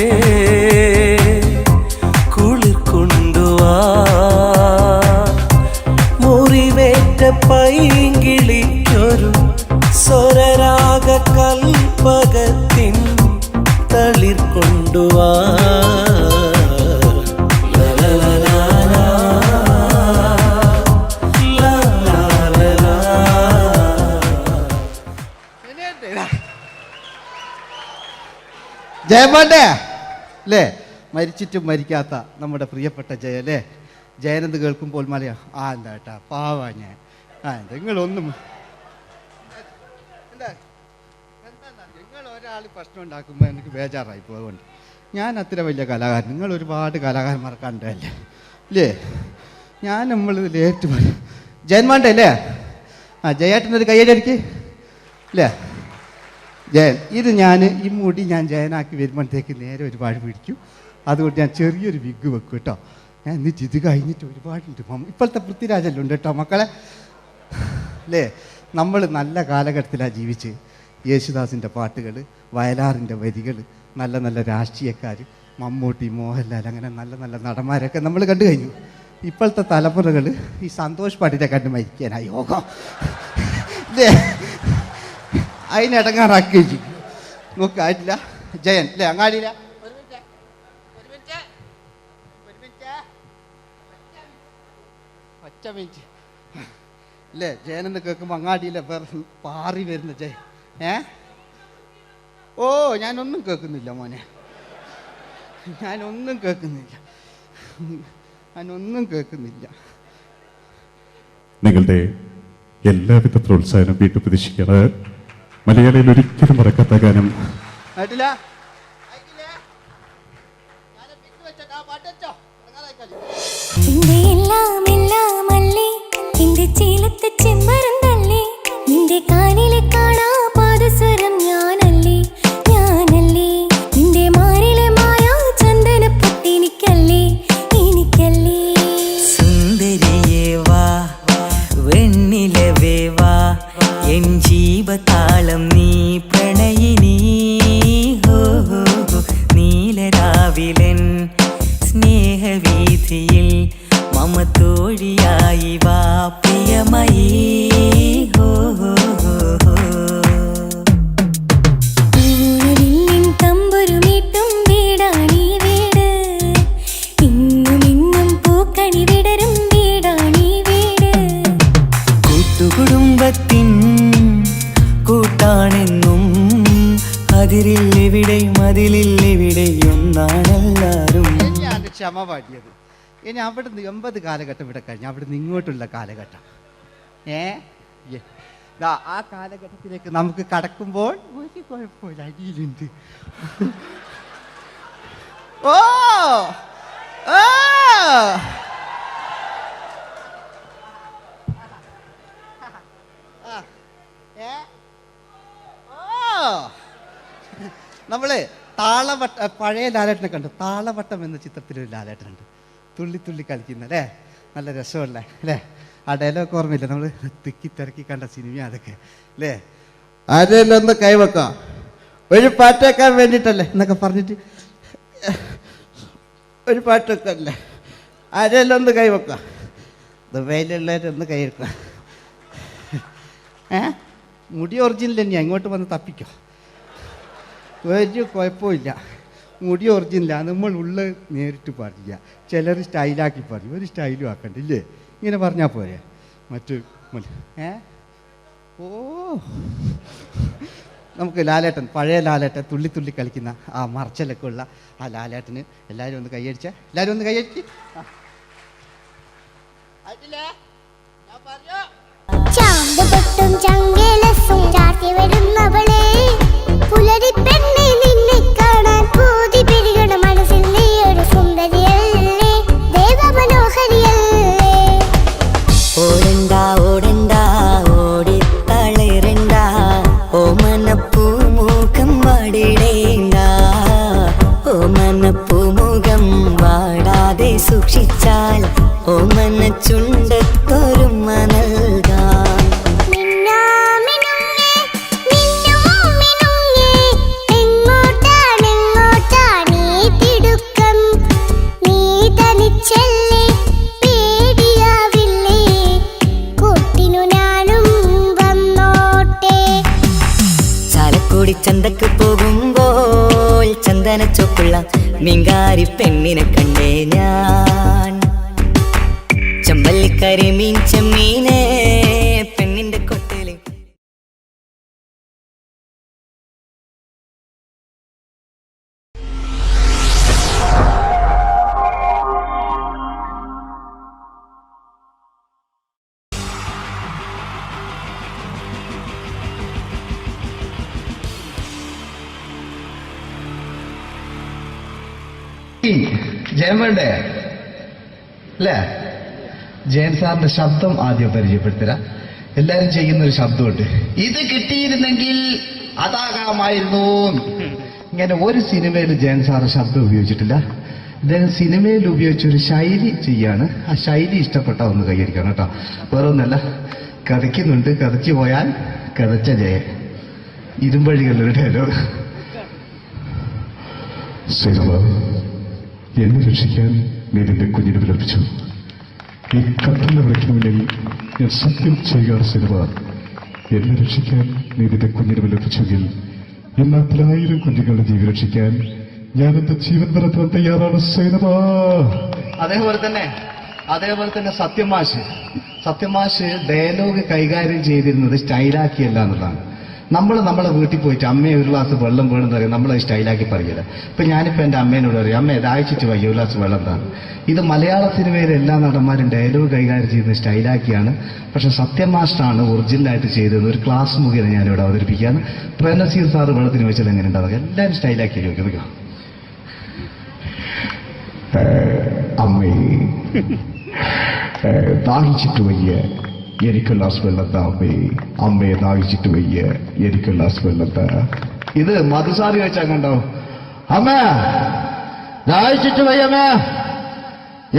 Speaker 9: കുളിർ കൊണ്ടുവാ മുറിവേറ്റ പൈങ്കിളിക്കൊരു സ്വരരാഗ കൽപ്പകത്തിൻ തളിർ കൊണ്ടുവാ
Speaker 11: ജയമോന്റെ അല്ലേ മരിച്ചിട്ടും മരിക്കാത്ത നമ്മുടെ പ്രിയപ്പെട്ട ജയ അല്ലേ ജയനെന്ന് കേൾക്കുമ്പോൾ മലയാ എന്താ കേട്ടാ പാവാ ഞാൻ നിങ്ങളൊന്നും നിങ്ങൾ ഒരാൾ പ്രശ്നം ഉണ്ടാക്കുമ്പോൾ എനിക്ക് ബേജാറായി പോകുന്നുണ്ട് ഞാൻ അത്ര വലിയ കലാകാരൻ നിങ്ങൾ ഒരുപാട് കലാകാരന്മാർ കണ്ടല്ലേ അല്ലേ ഞാൻ നമ്മൾ ലേറ്റ് ജയന്മാൻ്റെ അല്ലേ ജയേട്ടനൊരു കയ്യടിക്ക് അല്ലേ ജയൻ ഇത് ഞാൻ ഈ മുടി ഞാൻ ജയനാക്കി വരുമ്പോഴത്തേക്ക് നേരെ ഒരുപാട് പിടിക്കും അതുകൊണ്ട് ഞാൻ ചെറിയൊരു വിഗ് വെക്കും കേട്ടോ ഞാൻ എന്നിട്ട് ഇത് കഴിഞ്ഞിട്ട് ഒരുപാടുണ്ട് ഇപ്പോഴത്തെ പൃഥ്വിരാജല്ലോ ഉണ്ട് കേട്ടോ മക്കളെ അല്ലേ നമ്മൾ നല്ല കാലഘട്ടത്തിലാണ് ജീവിച്ച് യേശുദാസിൻ്റെ പാട്ടുകൾ വയലാറിൻ്റെ വരികൾ നല്ല നല്ല രാഷ്ട്രീയക്കാർ മമ്മൂട്ടി മോഹൻലാൽ അങ്ങനെ നല്ല നല്ല നടന്മാരൊക്കെ നമ്മൾ കണ്ടു കഴിഞ്ഞു ഇപ്പോഴത്തെ തലമുറകൾ ഈ സന്തോഷ് പാട്ടിനെ കണ്ട് മരിക്കാനായി യോഗം അല്ലേ അതിനിടങ്ങാറാക്കി വെച്ചു നോക്കായിട്ടില്ല ജയൻ അല്ലേ അങ്ങാടിയില്ല ഒറ്റ മിനിറ്റ് അല്ലേ ജയനെന്ന് കേൾക്കുമ്പോൾ അങ്ങാടിയില്ല വേറെ പാറി വരുന്ന ജയൻ ഓ ഞാനൊന്നും കേൾക്കുന്നില്ല മോനെ ഞാനൊന്നും കേൾക്കുന്നില്ല
Speaker 12: നിങ്ങളുടെ എല്ലാവിധ പ്രോത്സാഹനം വീട്ടു പ്രതീക്ഷിക്കാറ് മലയാളിയിൽ ഒരിക്കലും മറക്കാത്ത ഗാനം
Speaker 10: നിന്റെ കാലിലെ കാണാ പാദസ്വരം ഞാനല്ലേ നിന്റെ മാറിലെ മായാ ചന്ദന പൊട്ടിനിക്കല്ലേ
Speaker 9: സുന്ദരിയേ വാ വെണ്ണിലവേ വാ എൻ ജീവതാളം നീ പ്രണയിനി ഹോ നീലരാവിലൻ സ്നേഹവീഥിയിൽ മമ തോഴിയായി വാ പ്രിയമയീ ഹോ
Speaker 10: തമ്പുരുമീട്ടും വീടാണീ വീട് ഇന്നും പൂക്കണി വിടരും വീടാണീ വീട്
Speaker 9: കൂട്ടുകുടുംബത്തിൻ കൂട്ടാണെന്നും അതിലില്ലെവിടെയൊന്നാണെല്ലാരും
Speaker 11: ഞാൻ ക്ഷമ പാടിയത് ഇനി അവിടുന്ന് 80 കാലഘട്ടം ഇവിടെ കഴിഞ്ഞു അവിടുന്ന് ഇങ്ങോട്ടുള്ള കാലഘട്ടം ആ കാലഘട്ടത്തിലേക്ക് നമുക്ക് കടക്കുമ്പോൾ ഒരു കുഴപ്പമില്ല അടിയിലുണ്ട് ഓ നമ്മള് താളവട്ട പഴയ ലാലേട്ടനെ കണ്ടു. താളവട്ടം എന്ന ചിത്രത്തിലൊരു ലാലേട്ടനുണ്ട്, തുള്ളി തുള്ളി കളിക്കുന്ന അല്ലേ, നല്ല രസമുള്ള അല്ലേ. ആ ഡയലോഗ് ഓർമ്മയില്ല, നമ്മൾ തിക്കി തിരക്കി കണ്ട സിനിമ അതൊക്കെ അല്ലേ. ആരെല്ലാം ഒന്ന് കൈവെക്കാം, ഒരു പാട്ടേക്കാൻ വേണ്ടിയിട്ടല്ലേ എന്നൊക്കെ പറഞ്ഞിട്ട് ഒരു പാട്ടൊക്കെ അല്ലേ. ആരെല്ലാം ഒന്ന് കൈവെക്കാം, ദുബൈയിലുള്ളവരൊന്ന് കൈവെക്കാം. മുടി ഒറിജിനൽ തന്നെയാണ്, ഇങ്ങോട്ട് വന്ന് തപ്പിക്കോ, ഒരു കുഴപ്പമില്ല. മുടി ഒറിജിനലാണ്, നമ്മൾ ഉള്ള നേരിട്ട് പാടില്ല. ചിലർ സ്റ്റൈലാക്കി പറയും, ഒരു സ്റ്റൈലും ആക്കണ്ടില്ലേ, ഇങ്ങനെ പറഞ്ഞാൽ പോരെ. മറ്റു ഓ നമുക്ക് ലാലേട്ടൻ, പഴയ ലാലേട്ടൻ തുള്ളി തുള്ളി കളിക്കുന്ന ആ മറച്ചലൊക്കെ ഉള്ള ആ ലാലേട്ടന് എല്ലാവരും ഒന്ന് കൈയടിച്ച, എല്ലാവരും ഒന്ന് കൈയടിച്ച്.
Speaker 10: ചാന്തുപൊട്ടും ചങ്കേലസും ചാർത്തി വരുന്നവളെ, പുലരി പെണ്ണെ നിന്നെ കാണാൻ പൂതി പിരികണ മനസ്സിൽ നീ ഒരു സുന്ദരിയല്ലേ, ദേവമനോഹരിയല്ലേ.
Speaker 9: ഓടണ്ട ഓടണ്ട ഓടിത്തളരണ്ട, ഓമനപ്പൂമുഖം വാടിടേണ്ട, ഓമനപ്പൂമുഖം വാടാതെ സൂക്ഷിച്ചാൽ ഓമന ചുണ്ടത്തൊരുമ നൽകാം. ചന്തക്ക് പോകുമ്പോൾ ചന്ദന ചോപ്പുള്ള മീൻകാരി പെണ്ണിനെ കണ്ടേ ഞാൻ, ചമ്പല്ലിക്കരി മീൻ ചെമ്മീനെ പെണ്ണിന്റെ കൊട്ടയില്.
Speaker 11: ജയൻ വേണ്ടേ അല്ലേ? ജയൻ സാറിന്റെ ശബ്ദം ആദ്യം പരിചയപ്പെടുത്തരാ. എല്ലാരും ചെയ്യുന്ന ഒരു ശബ്ദമുണ്ട്, ഇത് കിട്ടിയിരുന്നെങ്കിൽ അതാകാമായിരുന്നു. ഇങ്ങനെ ഒരു സിനിമയിൽ ജയൻ സാറ് ശബ്ദം ഉപയോഗിച്ചിട്ടില്ല. ഇദ്ദേഹം സിനിമയിൽ ഉപയോഗിച്ചൊരു ശൈലി ചെയ്യാണ്. ആ ശൈലി ഇഷ്ടപ്പെട്ട ഒന്ന് കൈയടിക്കണം കേട്ടോ. വേറൊന്നല്ല, കഥയ്ക്കുന്നുണ്ട്, കഥയ്ക്ക് പോയാൽ കഥച്ച ജയൻ. ഇരുമ്പഴികളുടെ ഡയലോഗ്.
Speaker 12: എന്നെ രക്ഷിക്കാൻ നീ നിന്റെ കുഞ്ഞിനെ വിലപിച്ചു. ഈ കത്തലിനെ വിളിക്കണമെങ്കിൽ ഞാൻ സത്യം ചെയ്യുക സിനിമ. എന്നെ രക്ഷിക്കാൻ നീ നിന്റെ കുഞ്ഞിനെ വിലപിച്ചെങ്കിൽ ഈ നാട്ടിൽ 1000 കുഞ്ഞുങ്ങളുടെ ജീവൻ രക്ഷിക്കാൻ ഞാൻ എന്റെ ജീവൻ നടത്താൻ തയ്യാറാണ് സിനിമ.
Speaker 11: അതേപോലെ തന്നെ സത്യമാഷ് ഡയലോഗ് കൈകാര്യം ചെയ്തിരുന്നത് സ്റ്റൈലാക്കിയല്ല എന്നുള്ളതാണ്. നമ്മളെ വീട്ടിൽ പോയിട്ട് അമ്മയെ ഒരു ഗ്ലാസ് വെള്ളം വേണം എന്ന് പറയും, നമ്മളത് സ്റ്റൈലാക്കി പറയില്ല. ഇപ്പൊ ഞാനിപ്പോ എന്റെ അമ്മേനോട് പറയും, അമ്മ ദാഹിച്ചിട്ട് വയ്യ ഒരു ഗ്ലാസ് വെള്ളം എന്താണ്. ഇത് മലയാള സിനിമയിലെ എല്ലാ നടന്മാരും ഡയലോഗ് കൈകാര്യം ചെയ്യുന്നത് സ്റ്റൈലാക്കിയാണ്. പക്ഷെ സത്യമാഷ്ടാണ് ഒറിജിനലായിട്ട് ചെയ്തത്. ഒരു ക്ലാസ് മുഖേന ഞാനിവിടെ അവതരിപ്പിക്കുകയാണ്. പ്രേംനസീർ സാറ് വെള്ളത്തിന് വെച്ചാൽ എങ്ങനെ ഉണ്ടാവുക, എല്ലാവരും സ്റ്റൈലാക്കി ചോദിക്കുക.
Speaker 12: അമ്മേ ദാഹിച്ചിട്ട് വയ്യ എനിക്ക് ഗ്ലാസ് വെള്ളം താ അമ്മേ. അമ്മയെ ദാഹിച്ചിട്ട് വയ്യ എനിക്ക് ഗ്ലാസ് വെള്ളം താ.
Speaker 11: ഇത് മധുസാറി വെച്ചാൽ കണ്ടോ, അമ്മ ദാഹിച്ചിട്ട് വയ്യമ്മ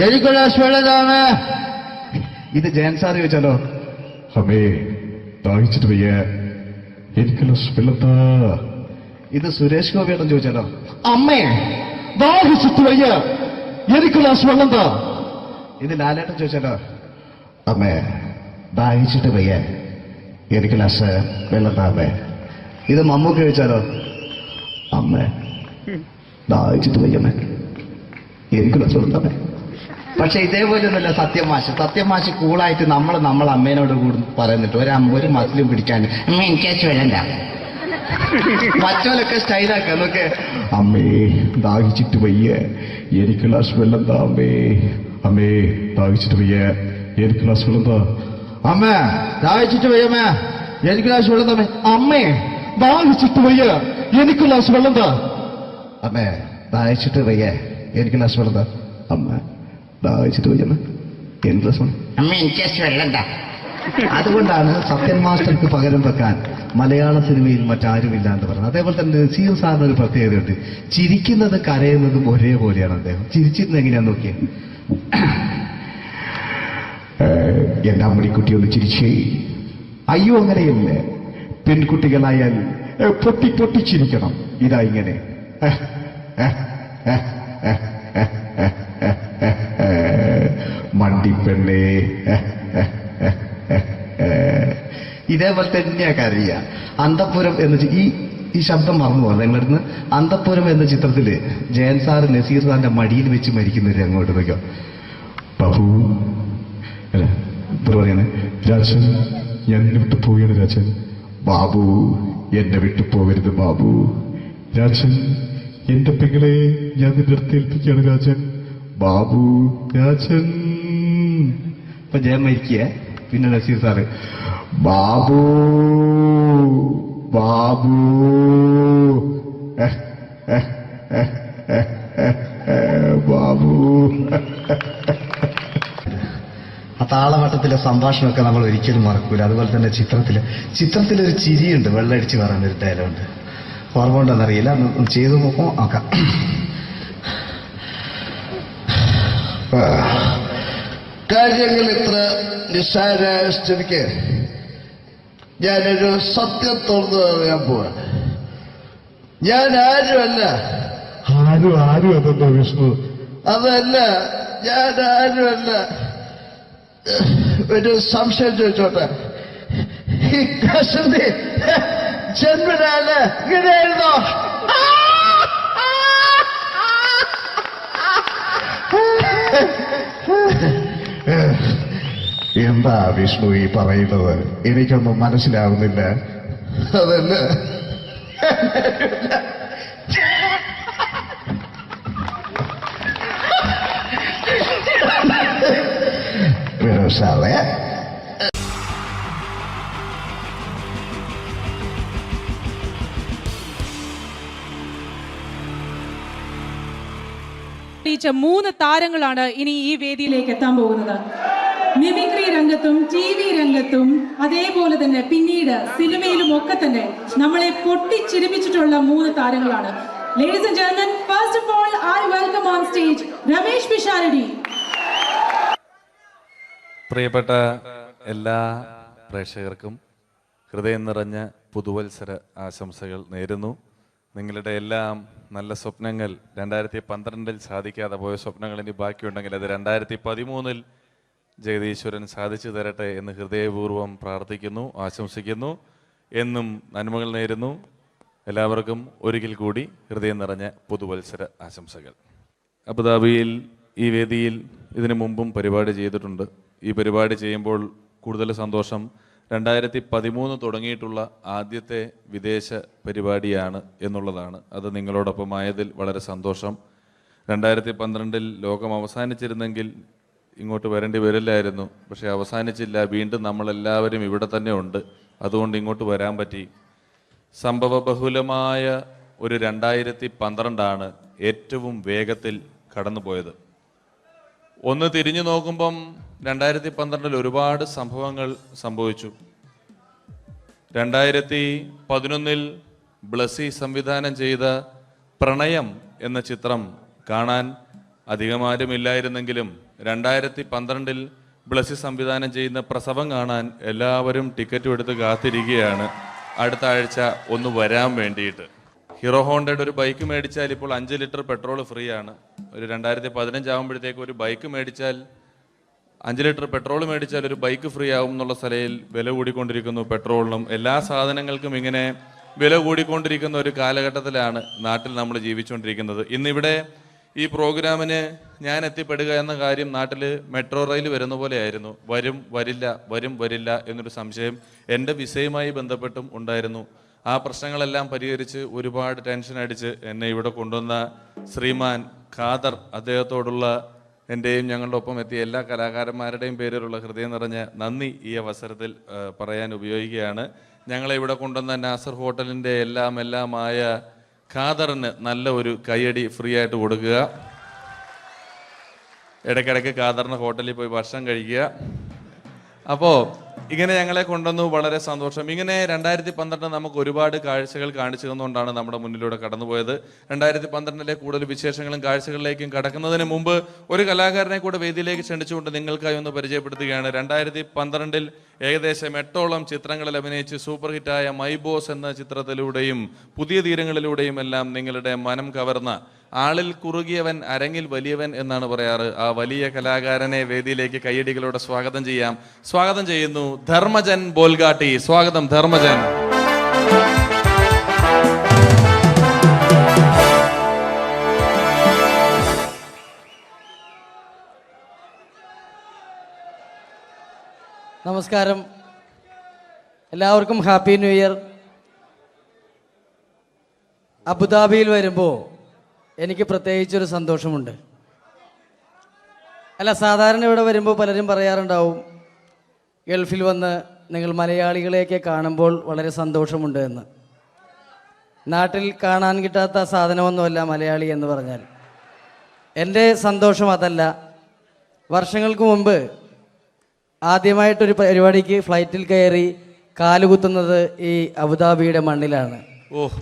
Speaker 11: എനിക്ക് ഗ്ലാസ് വെള്ളം താ അമ്മ. ഇത് ജയൻ സാറി വെച്ചാലോ,
Speaker 12: അമ്മേ ദാഹിച്ചിട്ട് വയ്യ എനിക്ക് ഗ്ലാസ് വെള്ളം താ.
Speaker 11: ഇത് സുരേഷ് ഗോപിയോടും ചോദിച്ചാലോ, അമ്മേ ദാഹിച്ചിട്ട് വയ്യ എനിക്ക് ഗ്ലാസ് വെള്ളം താ. ഇത് ലാലേട്ടൻ ചോദിച്ചാലോ, അമ്മേ ദാഹിച്ചിട്ട് വയ്യ എനിക്ക് ഗ്ലാസ് വെള്ളം താ അമ്മേ. ഇത് മമ്മൂക്ക് ചോദിച്ചാലോ, അമ്മേ ദാഹിച്ചിട്ട് വയ്യമ്മേ എനിക്ക് ഗ്ലാസ് വെള്ളം താ അമ്മേ. പക്ഷെ ഇതേപോലെയൊന്നുമല്ല സത്യമാഷ് കൂളായിട്ട് നമ്മളെ അമ്മേനോട് കൂടി പറയുന്നിട്ട് ഒരു മസിലും പിടിക്കാൻ അമ്മ എനിക്ക് വേണ്ട. മറ്റോലൊക്കെ സ്റ്റൈലാക്ക എന്നൊക്കെ,
Speaker 12: അമ്മേ ദാഹിച്ചിട്ട് വയ്യ എനിക്ക് ഗ്ലാസ് വെള്ളം താ അമ്മേ. അമ്മേ ദാഹിച്ചിട്ട് വയ്യ എനിക്ക് ഗ്ലാസ് വെള്ളം താ.
Speaker 11: അമ്മ ദാഹിച്ചിട്ട് വയ്യമ്മ എനിക്ക് ഗ്ലാസ് വെള്ളം താ. അമ്മേ ദാഹിച്ചിട്ട് വയ്യ എനിക്ക് ഗ്ലാസ് വെള്ളം താ. അമ്മേ ദാഹിച്ചിട്ട് വയ്യ എനിക്ക് ഗ്ലാസ് വെള്ളം താ.
Speaker 12: അമ്മ ദാഹിച്ചിട്ട് വയ്യമ്മ എനിക്ക് ഗ്ലാസ് വെള്ളം.
Speaker 11: അമ്മ എനിക്ക് വെള്ളം താ. അതുകൊണ്ടാണ് സത്യൻ മാസ്റ്റർക്ക് പകരം വെക്കാൻ
Speaker 8: മലയാള സിനിമയിൽ മറ്റാരുമില്ല എന്ന് പറയുന്നത്. അതേപോലെ തന്നെ നസീർ സാറിന് ഒരു പ്രത്യേകതയുണ്ട്. ചിരിക്കുന്നതും കരയുന്നതും ഒരേപോലെയാണ് അദ്ദേഹം. ചിരിച്ചിരുന്നത് എങ്ങനെയാന്ന് നോക്കിയേ. എന്റെ അമ്മടിക്കുട്ടി ഒന്ന് ചിരിച്ചേ. അയ്യോ അങ്ങനെയല്ലേ, പെൺകുട്ടികളായാൽ പൊട്ടി പൊട്ടിച്ചിരിക്കണം. ഇതാ ഇങ്ങനെ മണ്ടിപ്പെണ്ണേ. ഇതേപോലെ തന്നെയാ കരയ. അന്തപ്പുരം എന്ന ഈ ശബ്ദം മറന്നു പോകാം നിങ്ങളിടുന്ന്. അന്തപ്പുരം എന്ന ചിത്രത്തില് ജയൻ സാറ് നസീർ സാറിന്റെ മടിയിൽ വെച്ച് മരിക്കുന്നവര് അങ്ങോട്ട് നോക്കാം.
Speaker 12: ബാബു പറയാണ്, രാജൻ ഞാൻ എന്നെ വിട്ടു പോവുകയാണ് രാജൻ.
Speaker 8: ബാബു എന്നെ വിട്ടു പോകരുത് ബാബു.
Speaker 12: രാജൻ എന്റെ പെങ്ങളെ ഞാൻ നിന്റെ അടുത്ത് ഏൽപ്പിക്കുകയാണ് രാജൻ.
Speaker 8: ബാബു
Speaker 12: രാജൻ.
Speaker 8: ഇപ്പൊ ജയം മരിക്കുക. പിന്നെ നസീർ സാറ് ബാബു ബാബു ബാബു. ആ താളവട്ടത്തിലെ സംഭാഷണമൊക്കെ നമ്മൾ ഒരിക്കലും മറക്കൂല. അതുപോലെ തന്നെ ചിത്രത്തിലൊരു ചിരിയുണ്ട്, വെള്ളടിച്ച് പറയാൻ ഒരു ഡയലോഗുണ്ട്. ഓർമ്മ ഉണ്ടെന്നറിയില്ല, ചെയ്തു നോക്കാം. കാര്യങ്ങൾ ഇത്ര നിസ്സാരമായ സ്ഥിതിക്ക് ഞാനൊരു സത്യം തുറന്നു പറയാൻ പോവാ. ഞാൻ ആരുമല്ല.
Speaker 12: ആരും അതെന്താ വിഷ്ണു?
Speaker 8: അതല്ല, ഞാൻ ആരുമല്ല. ഒരു സംശയം ചോദിച്ചോട്ടെ, ഈ കസന്തി ജന്മനാല് ഇങ്ങനെയായിരുന്നോ? എന്താ വിഷ്ണു ഈ പറയുന്നത്? എനിക്കൊന്നും മനസ്സിലാവുന്നില്ല. അതല്ല, സാറേ
Speaker 13: മൂന്ന് താരങ്ങളാണ് ഇനി ഈ വേദിയിലേക്ക് എത്താൻ പോകുന്നത്. മിമിക്രി രംഗത്തും TV രംഗത്തും അതേപോലെ തന്നെ പിന്നീട് സിനിമയിലും ഒക്കെ തന്നെ നമ്മളെ പൊട്ടിച്ചിരിപ്പിച്ചിട്ടുള്ള മൂന്ന് താരങ്ങളാണ്. Ladies and gentlemen, first of all, I welcome on stage Ramesh Pisharody.
Speaker 14: പ്രിയപ്പെട്ട എല്ലാ പ്രേക്ഷകർക്കും ഹൃദയം നിറഞ്ഞ പുതുവത്സര ആശംസകൾ നേരുന്നു. നിങ്ങളുടെ എല്ലാം നല്ല സ്വപ്നങ്ങൾ 2012 സാധിക്കാതെ പോയ സ്വപ്നങ്ങൾ ഇനി ബാക്കിയുണ്ടെങ്കിൽ അത് 2013 ജഗദീശ്വരൻ സാധിച്ചു തരട്ടെ എന്ന് ഹൃദയപൂർവ്വം പ്രാർത്ഥിക്കുന്നു, ആശംസിക്കുന്നു. എന്നും നന്മകൾ നേരുന്നു. എല്ലാവർക്കും ഒരിക്കൽ കൂടി ഹൃദയം നിറഞ്ഞ പുതുവത്സര ആശംസകൾ. അബുദാബിയിൽ ഈ വേദിയിൽ ഇതിനു മുമ്പും പരിപാടി ചെയ്തിട്ടുണ്ട്. ഈ പരിപാടി ചെയ്യുമ്പോൾ കൂടുതൽ സന്തോഷം 2013 തുടങ്ങിയിട്ടുള്ള ആദ്യത്തെ വിദേശ പരിപാടിയാണ് എന്നുള്ളതാണ്. അത് നിങ്ങളോടൊപ്പമായതിൽ വളരെ സന്തോഷം. 2012 ലോകം അവസാനിച്ചിരുന്നെങ്കിൽ ഇങ്ങോട്ട് വരേണ്ടി വരില്ലായിരുന്നു. പക്ഷേ അവസാനിച്ചില്ല. വീണ്ടും നമ്മളെല്ലാവരും ഇവിടെ തന്നെ ഉണ്ട്. അതുകൊണ്ട് ഇങ്ങോട്ട് വരാൻ പറ്റി. സംഭവബഹുലമായ ഒരു 2012 ഏറ്റവും വേഗത്തിൽ കടന്നുപോയത്. ഒന്ന് തിരിഞ്ഞു നോക്കുമ്പം 2012 ഒരുപാട് സംഭവങ്ങൾ സംഭവിച്ചു. 2011 ബ്ലസി സംവിധാനം ചെയ്ത പ്രണയം എന്ന ചിത്രം കാണാൻ അധികമാരുമില്ലായിരുന്നെങ്കിലും 2012 ബ്ലസി സംവിധാനം ചെയ്യുന്ന പ്രസവം കാണാൻ എല്ലാവരും ടിക്കറ്റും എടുത്ത് കാത്തിരിക്കുകയാണ് അടുത്ത ആഴ്ച ഒന്ന് വരാൻ വേണ്ടിയിട്ട്. ഹീറോ ഹോണ്ടയുടെ ഒരു ബൈക്ക് മേടിച്ചാൽ ഇപ്പോൾ 5 ലിറ്റർ പെട്രോൾ ഫ്രീ ആണ്. ഒരു 2015 ആകുമ്പോഴത്തേക്ക് ഒരു ബൈക്ക് മേടിച്ചാൽ 5 ലിറ്റർ പെട്രോൾ മേടിച്ചാൽ ഒരു ബൈക്ക് ഫ്രീ ആവും എന്നുള്ള സ്ഥലയിൽ വില കൂടിക്കൊണ്ടിരിക്കുന്നു. പെട്രോളിനും എല്ലാ സാധനങ്ങൾക്കും ഇങ്ങനെ വില കൂടിക്കൊണ്ടിരിക്കുന്ന ഒരു കാലഘട്ടത്തിലാണ് നാട്ടിൽ നമ്മൾ ജീവിച്ചുകൊണ്ടിരിക്കുന്നത്. ഇന്നിവിടെ ഈ പ്രോഗ്രാമിന് ഞാൻ എത്തിപ്പെടുക എന്ന കാര്യം നാട്ടിൽ മെട്രോ റെയിൽ വരുന്ന പോലെ ആയിരുന്നു. വരും വരില്ല എന്നൊരു സംശയം എൻ്റെ വിസയുമായി ബന്ധപ്പെട്ടും ഉണ്ടായിരുന്നു. ആ പ്രശ്നങ്ങളെല്ലാം പരിഹരിച്ച് ഒരുപാട് ടെൻഷൻ അടിച്ച് എന്നെ ഇവിടെ കൊണ്ടുവന്ന ശ്രീമാൻ ഖാദർ, അദ്ദേഹത്തോടുള്ള എൻ്റെയും ഞങ്ങളുടെ ഒപ്പം എത്തിയ എല്ലാ കലാകാരന്മാരുടെയും പേരിലുള്ള ഹൃദയം നിറഞ്ഞ നന്ദി ഈ അവസരത്തിൽ പറയാൻ ഉപയോഗിക്കുകയാണ്. ഞങ്ങളെ ഇവിടെ കൊണ്ടുവന്ന നാസർ ഹോട്ടലിൻ്റെ എല്ലാമായ ഖാദറിന് നല്ല ഒരു കൈയടി ഫ്രീ ആയിട്ട് കൊടുക്കുക. ഇടയ്ക്കിടയ്ക്ക് ഖാദറിന് ഹോട്ടലിൽ പോയി ഭക്ഷണം കഴിക്കുക. അപ്പോൾ ഇങ്ങനെ ഞങ്ങളെ കൊണ്ടുവന്നു, വളരെ സന്തോഷം. ഇങ്ങനെ 2012 നമുക്ക് ഒരുപാട് കാഴ്ചകൾ കാണിച്ചു തന്നുകൊണ്ടാണ് നമ്മുടെ മുന്നിലൂടെ കടന്നുപോയത്. 2012 കൂടുതൽ വിശേഷങ്ങളും കാഴ്ചകളിലേക്കും കടക്കുന്നതിന് മുമ്പ് ഒരു കലാകാരനെ കൂടെ വേദിയിലേക്ക് ക്ഷണിച്ചുകൊണ്ട് നിങ്ങൾക്കായി ഒന്ന് പരിചയപ്പെടുത്തുകയാണ്. 2012 ഏകദേശം 8ഓളം ചിത്രങ്ങളിൽ അഭിനയിച്ച് സൂപ്പർ ഹിറ്റായ മൈ ബോസ് എന്ന ചിത്രത്തിലൂടെയും പുതിയ തീരങ്ങളിലൂടെയും എല്ലാം നിങ്ങളുടെ മനം കവർന്ന, ആളിൽ കുറുകിയവൻ അരങ്ങിൽ വലിയവൻ എന്നാണ് പറയാറ്, ആ വലിയ കലാകാരനെ വേദിയിലേക്ക് കയ്യടികളോടെ സ്വാഗതം ചെയ്യാം. സ്വാഗതം ചെയ്യുന്നു ധർമ്മജൻ ബോൽഗാട്ടി. സ്വാഗതം ധർമ്മജൻ.
Speaker 15: നമസ്കാരം, എല്ലാവർക്കും ഹാപ്പി ന്യൂ ഇയർ. അബുദാബിയിൽ വരുമ്പോൾ എനിക്ക് പ്രത്യേകിച്ചൊരു സന്തോഷമുണ്ട്. അല്ല, സാധാരണ ഇവിടെ വരുമ്പോൾ പലരും പറയാറുണ്ടാവും, ഗൾഫിൽ വന്ന് നിങ്ങൾ മലയാളികളെയൊക്കെ കാണുമ്പോൾ വളരെ സന്തോഷമുണ്ട് എന്ന്. നാട്ടിൽ കാണാൻ കിട്ടാത്ത സാധനമൊന്നുമല്ല മലയാളി എന്ന് പറഞ്ഞാൽ. എൻ്റെ സന്തോഷം അതല്ല. വർഷങ്ങൾക്ക് മുമ്പ് ആദ്യമായിട്ടൊരു പരിപാടിക്ക് ഫ്ലൈറ്റിൽ കയറി കാലുകുത്തുന്നത് ഈ അബുദാബിയുടെ മണ്ണിലാണ്.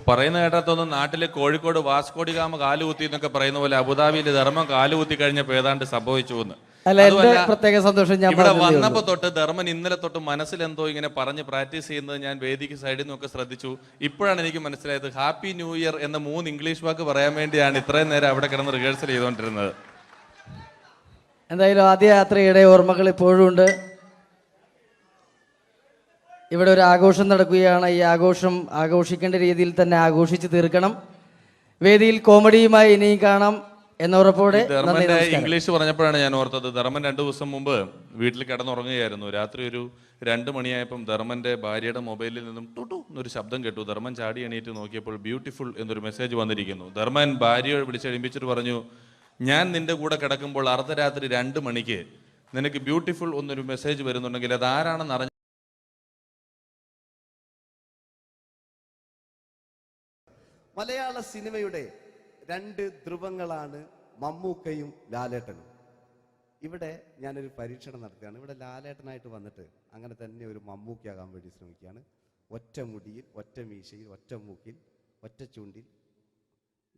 Speaker 14: പറയുന്ന കേട്ടത്തൊന്നും നാട്ടില് കോഴിക്കോട് വാസ്കോഡിഗാമ കാലുകുത്തി എന്നൊക്കെ പറയുന്ന പോലെ അബുദാബിയിൽ ധർമ്മം കാലുകുത്തി കഴിഞ്ഞപ്പോ ഏതാണ്ട് സംഭവിച്ചു എന്ന്.
Speaker 15: അല്ല, എന്റെ പ്രത്യേക സന്തോഷം ഞാൻ
Speaker 14: ഇവിടെ വന്നപ്പോ തൊട്ട് ധർമ്മൻ ഇന്നലെ തൊട്ട് മനസ്സിലെന്തോ ഇങ്ങനെ പറഞ്ഞ് പ്രാക്ടീസ് ചെയ്യുന്നത് ഞാൻ വേദിക്ക് സൈഡിൽ നിന്നൊക്കെ ശ്രദ്ധിച്ചു. ഇപ്പോഴാണ് എനിക്ക് മനസ്സിലായത് ഹാപ്പി ന്യൂ ഇയർ എന്ന 3 ഇംഗ്ലീഷ് വാക്ക് പറയാൻ വേണ്ടിയാണ് ഇത്രയും നേരം അവിടെ കിടന്ന് റിഹേഴ്സൽ ചെയ്തുകൊണ്ടിരുന്നത്.
Speaker 15: എന്തായാലും ആദ്യ യാത്രയുടെ ഓർമ്മകൾ ഇപ്പോഴും ഉണ്ട്. ഇവിടെ ഒരു ആഘോഷം നടക്കുകയാണ്. ഈ ആഘോഷം ആഘോഷിക്കേണ്ട രീതിയിൽ തന്നെ ആഘോഷിച്ച് തീർക്കണം. വേദിയിൽ കോമഡിയുമായി ഇനിയും കാണാം എന്ന ഉറപ്പോടെ.
Speaker 14: ധർമ്മന്റെ ഇംഗ്ലീഷ് പറഞ്ഞപ്പോഴാണ് ഞാൻ ഓർത്തത്, ധർമ്മൻ 2 ദിവസം മുമ്പ് വീട്ടിൽ കിടന്നുറങ്ങുകയായിരുന്നു. രാത്രി ഒരു 2 മണിയായപ്പം ധർമ്മന്റെ ഭാര്യയുടെ മൊബൈലിൽ നിന്നും ടുട്ടു എന്നൊരു ശബ്ദം കേട്ടു. ധർമ്മൻ ചാടി എണീറ്റ് നോക്കിയപ്പോൾ ബ്യൂട്ടിഫുൾ എന്നൊരു മെസ്സേജ് വന്നിരിക്കുന്നു. ധർമ്മൻ ഭാര്യയെ വിളിച്ചെഴുപ്പിച്ചിട്ട് പറഞ്ഞു, ഞാൻ നിന്റെ കൂടെ കിടക്കുമ്പോൾ അർദ്ധരാത്രി 2 മണിക്ക് നിനക്ക് ബ്യൂട്ടിഫുൾ എന്നൊരു മെസ്സേജ് വരുന്നുണ്ടെങ്കിൽ അത് ആരാണെന്ന് അറിഞ്ഞു.
Speaker 11: മലയാള സിനിമയുടെ 2 ധ്രുവങ്ങളാണ് മമ്മൂക്കയും ലാലേട്ടനും. ഇവിടെ ഞാനൊരു പരീക്ഷണം നടത്തുകയാണ്. ഇവിടെ ലാലേട്ടനായിട്ട് വന്നിട്ട് അങ്ങനെ തന്നെ ഒരു മമ്മൂക്കയാകാൻ വേണ്ടി ശ്രമിക്കുകയാണ്. ഒറ്റ മുടിയിൽ, ഒറ്റ മീശയിൽ, ഒറ്റ മൂക്കിൽ, ഒറ്റ ചൂണ്ടിൽ,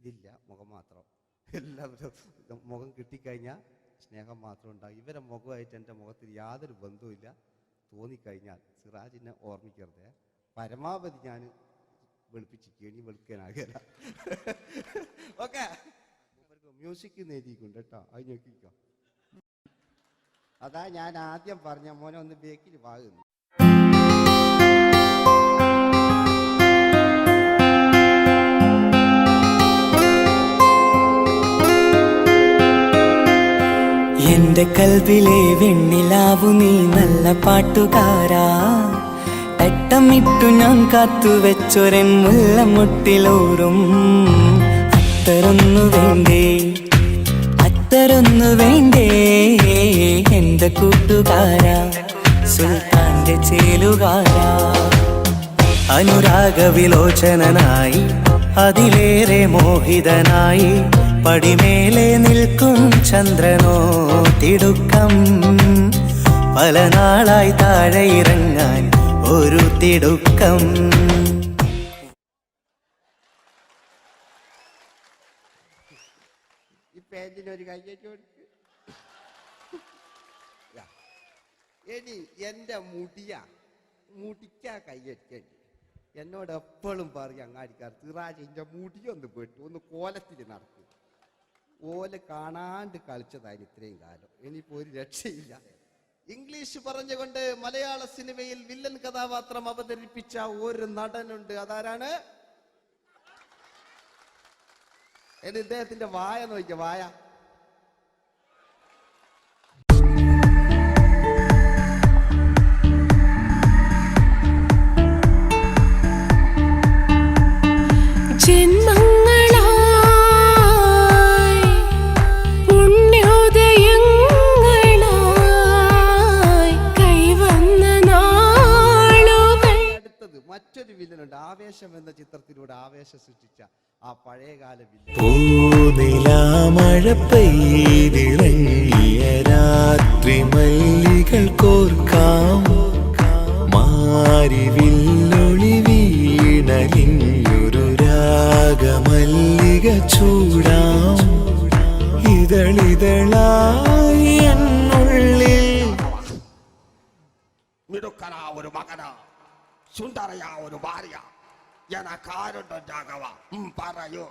Speaker 11: ഇതില്ല, മുഖം മാത്രം. എല്ലാവരും മുഖം കിട്ടിക്കഴിഞ്ഞാൽ സ്നേഹം മാത്രം ഉണ്ടാകും. ഇവരെ മുഖമായിട്ട് എൻ്റെ മുഖത്തിൽ യാതൊരു ബന്ധവുമില്ല. തോന്നിക്കഴിഞ്ഞാൽ സിറാജിനെ ഓർമ്മിക്കരുത്. പരമാവധി ഞാൻ വെളുപ്പിച്ചിരിക്കും, ഇനി വെളുക്കാനാകില്ല. ഓക്കെ, മ്യൂസിക് നേടിയിട്ടുണ്ട് കേട്ടോ, അത് നോക്കിക്കോ. അതാ ഞാൻ ആദ്യം പറഞ്ഞ മോനെ ഒന്ന് ബേക്കിൽ വാങ്ങുന്നു.
Speaker 9: എന്റെ കൽവിലെ വെണ്ണിലാവു നീ നല്ല പാട്ടുകാരാ, തട്ടമിട്ടു ഞാൻ കാത്തു വെച്ചൊരൻ മുല്ലമുട്ടിലോറും. അത്തരൊന്നു വേണ്ടേ, അത്തരൊന്നു വേണ്ടേ എന്റെ കൂട്ടുകാരാ, സുൽത്താന്റെ ചേലുകാരാ. അനുരാഗവിലോചനായി അതിലേറെ മോഹിതനായി പടിമേലെ നിൽക്കും ചന്ദ്രനോ തിടുക്കം. പല നാളായി താഴെ ഇറങ്ങാൻ ഒരു തിടുക്കം.
Speaker 11: ഈ പേജിനൊരു കയ്യേറ്റ് കൊടുക്ക്. എടി എൻ്റെ മുടിക്കാ കയ്യേറ്റേണ്ടി. എന്നോട് എപ്പോഴും പറയും അങ്ങാടിക്കാർ, സിറാജ് എൻ്റെ മുടിയൊന്ന് പെട്ടു, ഒന്ന് കോലത്തിൽ നടക്കും. ഓല് കാണാണ്ട് കളിച്ചതായിരുന്നു ഇത്രയും കാലം. ഇനിയിപ്പോൾ ഒരു രക്ഷയില്ല. ഇംഗ്ലീഷ് പറഞ്ഞുകൊണ്ട് മലയാള സിനിമയിൽ വില്ലൻ കഥാപാത്രം അവതരിപ്പിച്ച ഒരു നടനുണ്ട്. അതാരാണ്? ഇദ്ദേഹത്തിന്റെ വായ നോക്കിയ വായ. മറ്റൊരു വില്ലനുണ്ട്. ആവേശം എന്ന ചിത്രത്തിലൂടെ ആവേശം സൃഷ്ടിച്ച ആ പഴയകാല വില്ലൻ.
Speaker 16: മഴ പെയ്തിറങ്ങിയ രാത്രി മല്ലികൾ കോർക്കാം,
Speaker 17: മിടുക്കനാ ഒരു മകനാ, സുന്ദരയാ ഒരു ഭാര്യ, എനക്കാരുണ്ടോ രാഘവ? പറയൂ.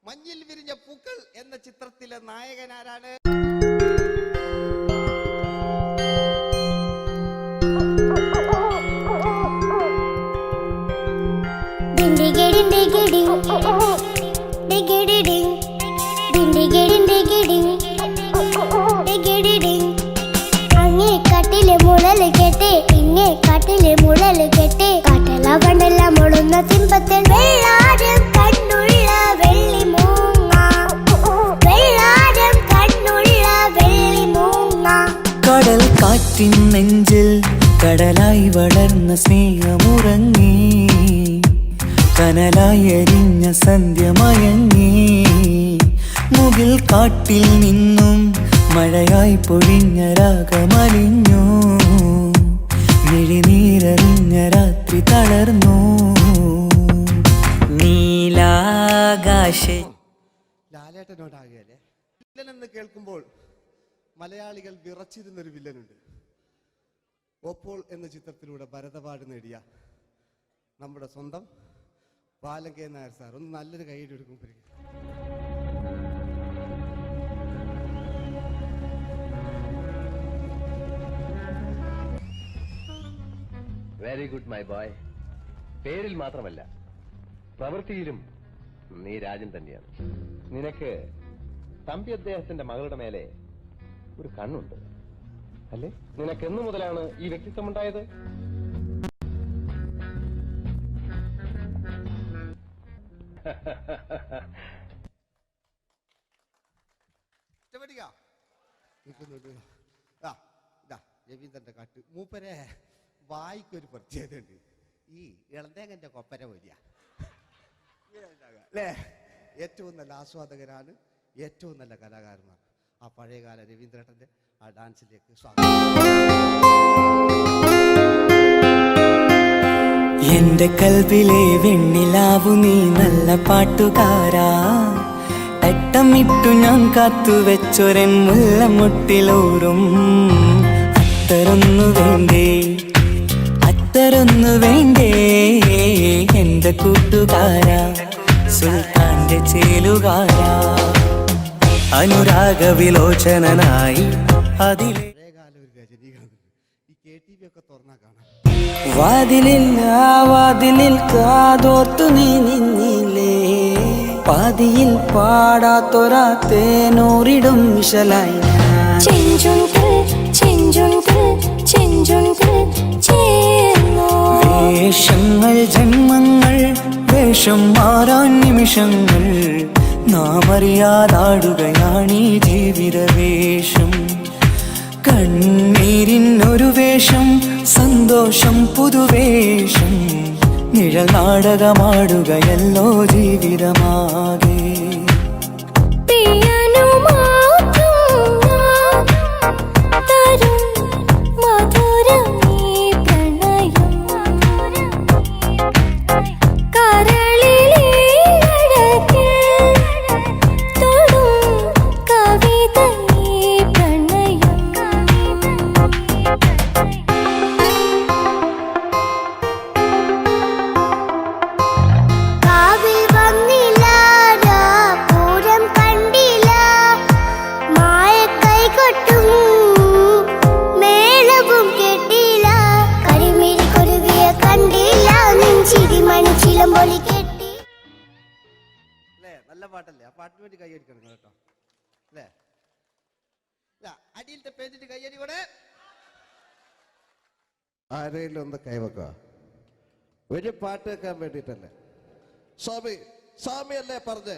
Speaker 11: മഞ്ഞിൽ വിരിഞ്ഞ പൂക്കൾ എന്ന ചിത്രത്തിലെ നായകനാരാണ്?
Speaker 10: അങ്ങേ കാട്ടിലെ മുളല് കേട്ടെ, ഇങ്ങേ കാട്ടിലെ മുളല് കേട്ടെ, കാട്ടല പണ്ടെല്ലാം മുളുന്ന സിംഹത്തിൽ വെള്ളാരം കണ്ണുള്ള വെള്ളി മൂങ്ങ, വെള്ളാരം കണ്ണുള്ള വെള്ളി മൂങ്ങ.
Speaker 9: കടൽ കാറ്റിൻ നെഞ്ചിൽ കടലായി വളർന്ന സ്നേഹമുറങ്ങി, കനലായി എരിഞ്ഞ സന്ധ്യ മയങ്ങി, മുകിൽ കാട്ടിൽ നിന്നും മഴയായി പൊഴിഞ്ഞ രാഗമലിഞ്ഞു, മിഴിനീരറിഞ്ഞ രാത്രി തളർന്നു. നീലാകാശ
Speaker 11: ലാലേട്ടനോടാകല്ലേ വില്ലൻ എന്ന് കേൾക്കുമ്പോൾ മലയാളികൾ വിറച്ചിരുന്നൊരു വില്ലനുണ്ട്. ഓപ്പോൾ എന്ന ചിത്രത്തിലൂടെ ഭരത് അവാർഡ് നേടിയ നമ്മുടെ സ്വന്തം ബാലൻ കെ നായർ സാർ. ഒന്ന് നല്ലൊരു കൈയ്യടി എടുക്കുമ്പോൾ
Speaker 18: വെരി ഗുഡ് മൈ ബോയ്. പേരിൽ മാത്രമല്ല പ്രവൃത്തിയിലും നീ രാജൻ തന്നെയാണ്. നിനക്ക് തമ്പി അദ്ദേഹത്തിന്റെ മകളുടെ മേലെ ഒരു കണ്ണുണ്ട് അല്ലേ? നിനക്ക് എന്നു മുതലാണ് ഈ വ്യക്തിത്വം ഉണ്ടായത്?
Speaker 11: രവീന്ദ്രന്റെ കാട്ട് മൂപ്പരെ വായിക്കൊരു പ്രത്യേകതയുണ്ട്. ഈ ഇളന്തേങ്ങന്റെ കൊപ്പര വലിയ അല്ലേ? ഏറ്റവും നല്ല ആസ്വാദകരാണ്, ഏറ്റവും നല്ല കലാകാരന്മാർ. ആ പഴയകാല രവീന്ദ്രേട്ടന്റെ ആ ഡാൻസിലേക്ക് സ്വാഗതം.
Speaker 9: എന്റെ കൽവിലെ വെണ്ണിലാവു നീ നല്ല പാട്ടുകാരാ, തട്ടമിട്ടു ഞാൻ കാത്തു വെച്ചൊരൻ മുല്ലമുട്ടിലോറും അത്തരൊന്നു വേണ്ടേ, അത്തരൊന്നു വേണ്ടേ എന്റെ കൂട്ടുകാരാ, സുൽത്താന്റെ ചേലുകാരാ, അനുരാഗ വിലോചനായി അതിലെ വാതിലിൽ കാതോർത്തു നീ നിന്നില്ലേ, പാതിയിൽ പാടാത്തൊരാ തേനൂറിടും വിശലായി വേഷങ്ങൾ ജന്മങ്ങൾ, വേഷം മാറാൻ നിമിഷങ്ങൾ, നാം അറിയാതാടുകയാണീ ജീവിതവേഷം. കണ്ണീരിനൊരു വേഷം, സന്തോഷം പുതുവേഷം, നിഴൽ നാടകമാടുകയല്ലോ ജീവിതമാകെ.
Speaker 11: നല്ല പാട്ടല്ലേ? ആ പാട്ടിന് വേണ്ടി കൈയടിക്കണം കേട്ടോ അല്ലേ? അടിയിലത്തെ പേജിട്ട് കൈയടി കൂടെ ആരെങ്കിലും ഒന്ന് കൈവക്കുക. ഒരു പാട്ട് വെക്കാൻ വേണ്ടിട്ടല്ലേ? സ്വാമിയല്ലേ പറഞ്ഞ്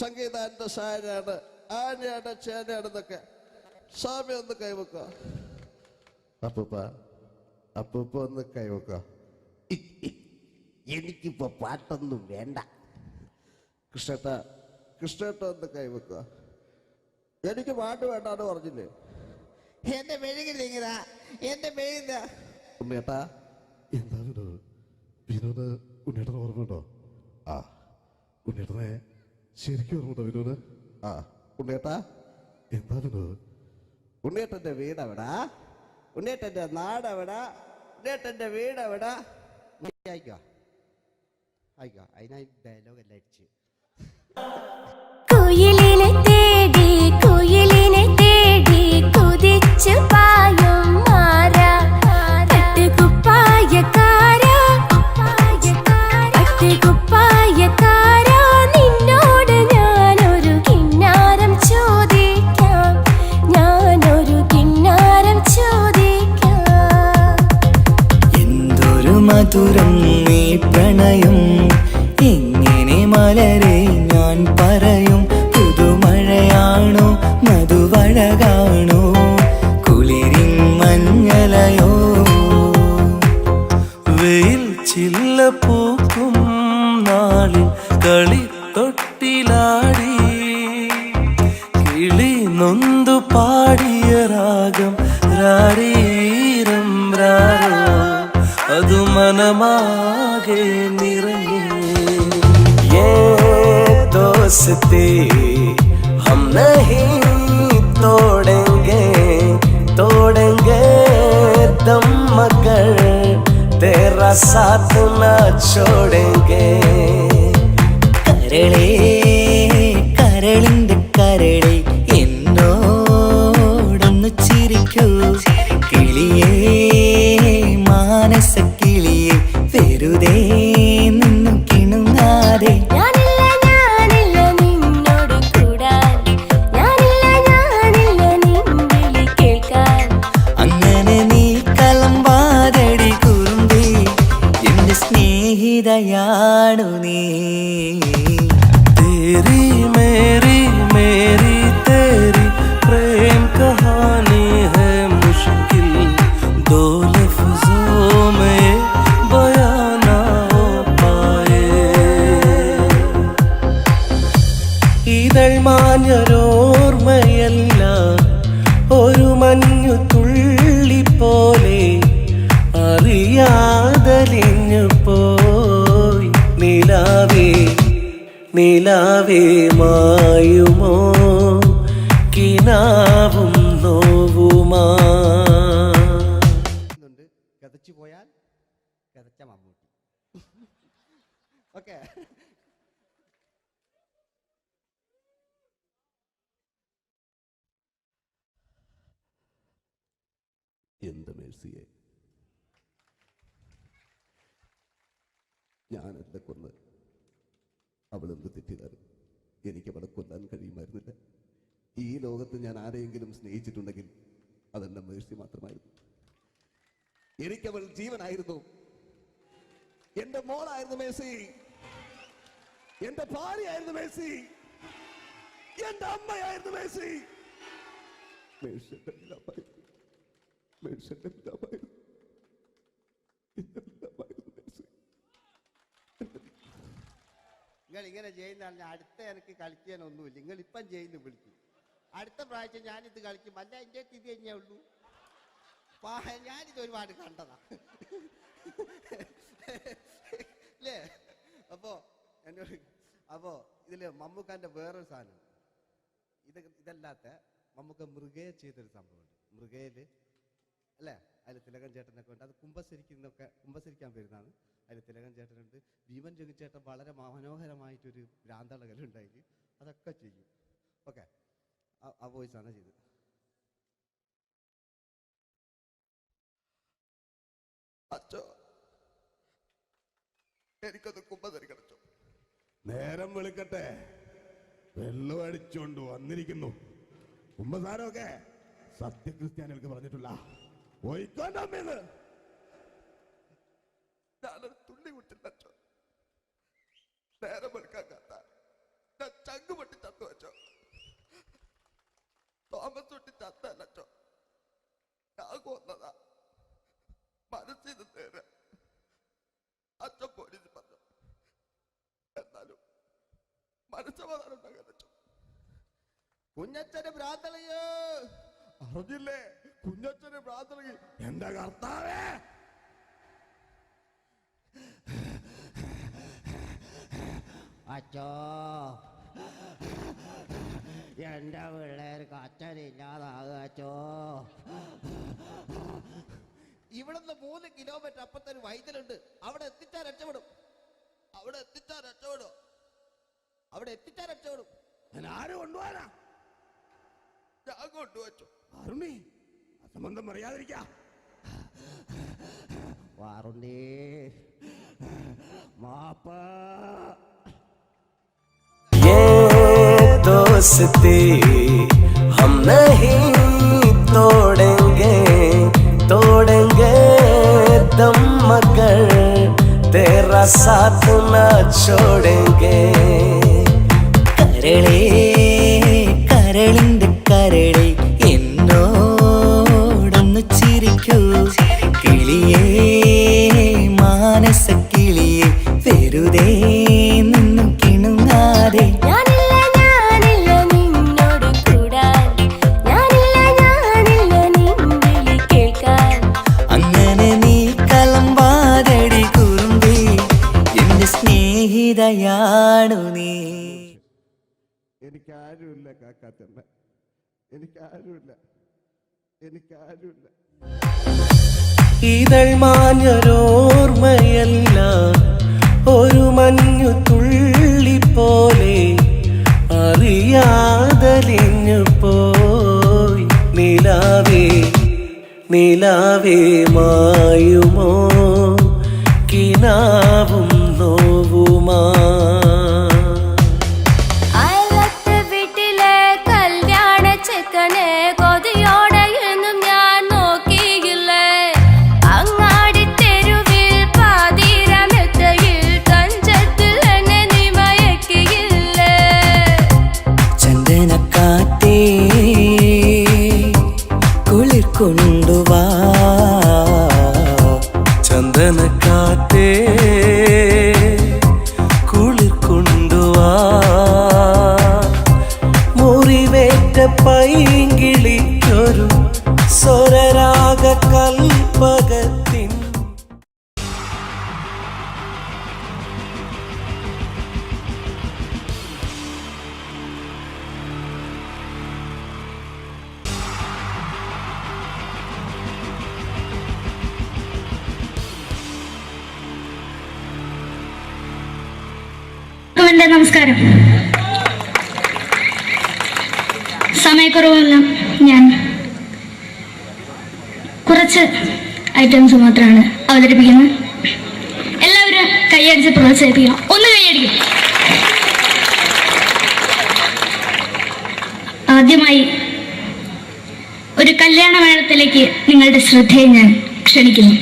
Speaker 11: സംഗീതം എന്റെ സാരാണ്, ആനയാണ് ചേനയാണെന്നൊക്കെ. സ്വാമി ഒന്ന് കൈവക്കുക. അപ്പൂപ്പ ഒന്ന് കൈവക്കുക. എനിക്കിപ്പോ പാട്ടൊന്നും വേണ്ട. കൃഷ്ണേട്ട ഒന്ന് കൈവക്കുക. എനിക്ക് പാട്ട് വേണ്ടാന്ന് പറഞ്ഞില്ലേ? എന്റെ മെഴുകുതാ, എന്റെ മെഴുകുതാ. ഉണ്ണേട്ടാ
Speaker 12: എന്താ വിനോദ്? ഉണ്ണേട്ടന് ഓർമ്മയുണ്ടോ? ആ ഉണ്ണേട്ടനെ ശരിക്കും ഓർമ്മയുണ്ടോ വിനോദ്?
Speaker 11: ആ ഉണ്ണേട്ടാ
Speaker 12: എന്താ വിനോദ്?
Speaker 11: ഉണ്ണേട്ടന്റെ വീട് എവിടാ?
Speaker 17: ഉണ്ണേട്ടൻ്റെ നാടെവിടാ, ഉണ്ണേട്ടൻ്റെ വീടെവിടാ? ആയിക്കോ ആയിക്കോ, അതിനായി ഡയലോഗ് എല്ലാം അടിച്ച്.
Speaker 10: കുയിലിനെ തേടി കുതിച്ചു പായും മാറാ, പട്ടുകുപ്പായക്കാരാ നിന്നോട് ഞാനൊരു കിന്നാരം ചോദിക്കാം,
Speaker 9: എന്തൊരു മധുരം നീ പ്രണയം, എങ്ങനെ മലരെ ഞാൻ പറയും. പുതുമഴയാണോ മധുവഴകാണോ കുളിരിൻ മഞ്ഞലയോ. വെയിൽ ചില്ല പൂക്കും നാളിൽ കളിത്തൊട്ടിലാടി, കിളി നൊന്തു പാടിയ രാഗം രാരീരം രാരോ, അത് മനമാകെ നിറഞ്ഞേ. दोस्ती हम नहीं तोड़ेंगे दम मगर तेरा साथ न छोड़ेंगे. കരളേ കരളിന്റെ കരളെ എന്നോടൊന്ന് ചിരിക്കൂ, കിളിയേ മാനസ കിളിയെ വെറുതെ നിന്നു കിണുങ്ങാതെ. അങ്ങനെ നീ കലമ്പാതടി കുറുമ്പി, എന്റെ സ്നേഹിതയാണു നീ. तेरी मेरी मेरी तेरी प्रेम कहानी है मुश्किल, दो लफ्जों में बयां ना हो पाए. ഇതൾ മാഞ്ഞൊരോർമ്മയല്ല, ഒരു മഞ്ഞു തുള്ളി പോലെ അറിയാതലിഞ്ഞു പോയി. നിലാവേ നിലാവേ മായുമോ കിനാവും നോവുമാ.
Speaker 17: കഥച്ചു പോയാൽ കഥച്ച മമ്മൂട്ടി. ഓക്കെ,
Speaker 12: എന്ത് മേഴ്സിയെ, ഞാനെന്തെ കൊന്ന് അവളെന്ത് തെറ്റിയതാണ്. എനിക്ക് അവളെ കൊല്ലാൻ കഴിയുമായിരുന്നില്ല. ഈ ലോകത്ത് ഞാൻ ആരെയെങ്കിലും സ്നേഹിച്ചിട്ടുണ്ടെങ്കിൽ അതെന്റെ മേഴ്സി മാത്രമായിരുന്നു. എനിക്കവൾ ജീവനായിരുന്നു, എന്റെ മോളായിരുന്നു മേഴ്സി, എന്റെ ഭാര്യയായിരുന്നു മേഴ്സി, എന്റെ അമ്മയായിരുന്നു മേഴ്സി. മേഴ്സിയുടെ എല്ലാമായിരുന്നു, മേഴ്സിയുടെ എല്ലാമായിരുന്നു, എല്ലാമായിരുന്നു മേഴ്സി.
Speaker 17: നിങ്ങൾ ഇങ്ങനെ ചെയ്യുന്ന അടുത്ത എനിക്ക് കളിക്കാനൊന്നുമില്ല. നിങ്ങൾ ഇപ്പം ചെയ്യുന്നു വിളിക്കും, അടുത്ത പ്രാവശ്യം ഞാനിത് കളിക്കും. അല്ല, എൻ്റെ ഇത് തന്നെയേ ഉള്ളൂ. ഞാനിത് ഒരുപാട് കണ്ടതാ അല്ലേ. അപ്പോ ഇതില് മമ്മൂക്കാന്റെ വേറൊരു സാധനം, ഇതല്ലാത്ത മമ്മൂക്ക മൃഗയെ ചെയ്തൊരു സംഭവമുണ്ട്. മൃഗയില് അല്ലേ, അതിൽ തിലകൻ ചേട്ടനൊക്കെ ഉണ്ട്. അത് കുമ്പസരിക്കാൻ വരുന്നതാണ്. അതിൽ തിലകൻ ചേട്ടനുണ്ട്, ഭീമൻ ജഗിച്ചേട്ടൻ വളരെ മനോഹരമായിട്ടൊരു ഭ്രാന്തളകലുണ്ടായി. അതൊക്കെ ചെയ്യും. ഓക്കെ, ആ വോയിസാണ് ചെയ്തത്.
Speaker 12: അച്ചോ, എനിക്കത് കുമ്പസരിക്കണം. നേരം വെളുക്കട്ടെ, വെള്ളം അടിച്ചോണ്ട് വന്നിരിക്കുന്നു. കുമ്പസാരമൊക്കെ സത്യക്രിസ്ത്യാനികൾക്ക് പറഞ്ഞിട്ടുള്ള ഒയ്ക്കൊണ്ടമ്മേന്ന് ഞാനൊരു തുള്ളി കുടിച്ചില്ല. നേരം വെളുക്കാൻ കത്ത ഞാൻ ചങ്ക് പൊട്ടി ചത്തു വെച്ചോ. തോമസ് തൊട്ടി ചത്തല്ലോ, ഞാൻ കൊന്നതാ. മനസ്സിന് നേരെ അച്ഛൻ പോലീസ് പറഞ്ഞു, എന്നാലും മനസ്സമാധാനം ഉണ്ടാകാൻ.
Speaker 17: കുഞ്ഞച്ഛന് ഭ്രാന്തളയോ
Speaker 12: അറിഞ്ഞില്ലേ? കുഞ്ഞച്ഛന് ഭ്രാന്തളകി. എന്റെ കർത്താവേ,
Speaker 17: അച്ഛോ
Speaker 19: എന്റെ പിള്ളേർക്ക് അച്ഛനില്ലാതാകച്ചോ.
Speaker 6: ഇവിടുന്ന് 3 കിലോമീറ്റർ അപ്പുറത്തൊരു വൈദ്യുണ്ട്. അവിടെ എത്തിച്ചാൽ രക്ഷപ്പെടും.
Speaker 19: ആരും കൊണ്ടുപോകാനാ?
Speaker 6: ഞാൻ കൊണ്ടുവച്ചു.
Speaker 19: അരുണി അസംബന്ധം പറയാതിരിക്കാ. വാറുണ്ണി മാപ്പ.
Speaker 9: दोस्ती हम नहीं तोड़ेंगे दम मगर तेरा साथ न छोड़ेंगे. കരളേ കരളിന്റെ കരളെ എന്നോടൊന്ന് ചിരിക്കൂ. കിളിയേ മാനസ കിളിയെ വെറുതെ നിന്നു കിണുങ്ങാതെ. അങ്ങനെ നീ കലമ്പാതടി കുറുമ്പി എന്റെ സ്നേഹിതയാണു നീ.
Speaker 11: എനിക്കാരുമില്ല കാക്കാത്തമ്മ, എനിക്കാരുമില്ല.
Speaker 9: ഇതൾ മാഞ്ഞൊരോർമ്മയല്ല ഒരു മഞ്ഞു തുള്ളി പോലെ അറിയാതലിഞ്ഞു പോയി. നിലാവേ മായുമോ കിനാവും നോവുമാ.
Speaker 10: വീട്ടിലെ കല്യാണ ചെക്കനെ കൊതിയോടെ എന്നും ഞാൻ നോക്കിയില്ലേ. അങ്ങാടി തെരുവിൽ പാതിരമെത്തയിൽ തഞ്ചത്തിൽ എന്നെ നീ മയക്കിയില്ലേ.
Speaker 9: ചന്ദനക്കാറ്റേ കുളിർ കൊണ്ടുവാ. ചന്ദനക്കാറ്റേ കുളിർ കൊണ്ടുവാ. മുറിവേറ്റ പൈങ്കിളിക്കൊരു സ്വരരാഗ കൽപ്പകത്തിൻ.
Speaker 10: നമസ്കാരം. സമയക്കുറവെല്ലാം ഞാൻ കുറച്ച് ഐറ്റംസ് മാത്രമാണ് അവതരിപ്പിക്കുന്നത്. എല്ലാവരും കൈയടിച്ച് പ്രോത്സാഹിപ്പിക്കണം. ഒന്ന് കൈയടിക്കും. ആദ്യമായി ഒരു കല്യാണ മേളത്തിലേക്ക് നിങ്ങളുടെ ശ്രദ്ധയെ ഞാൻ ക്ഷണിക്കുന്നു.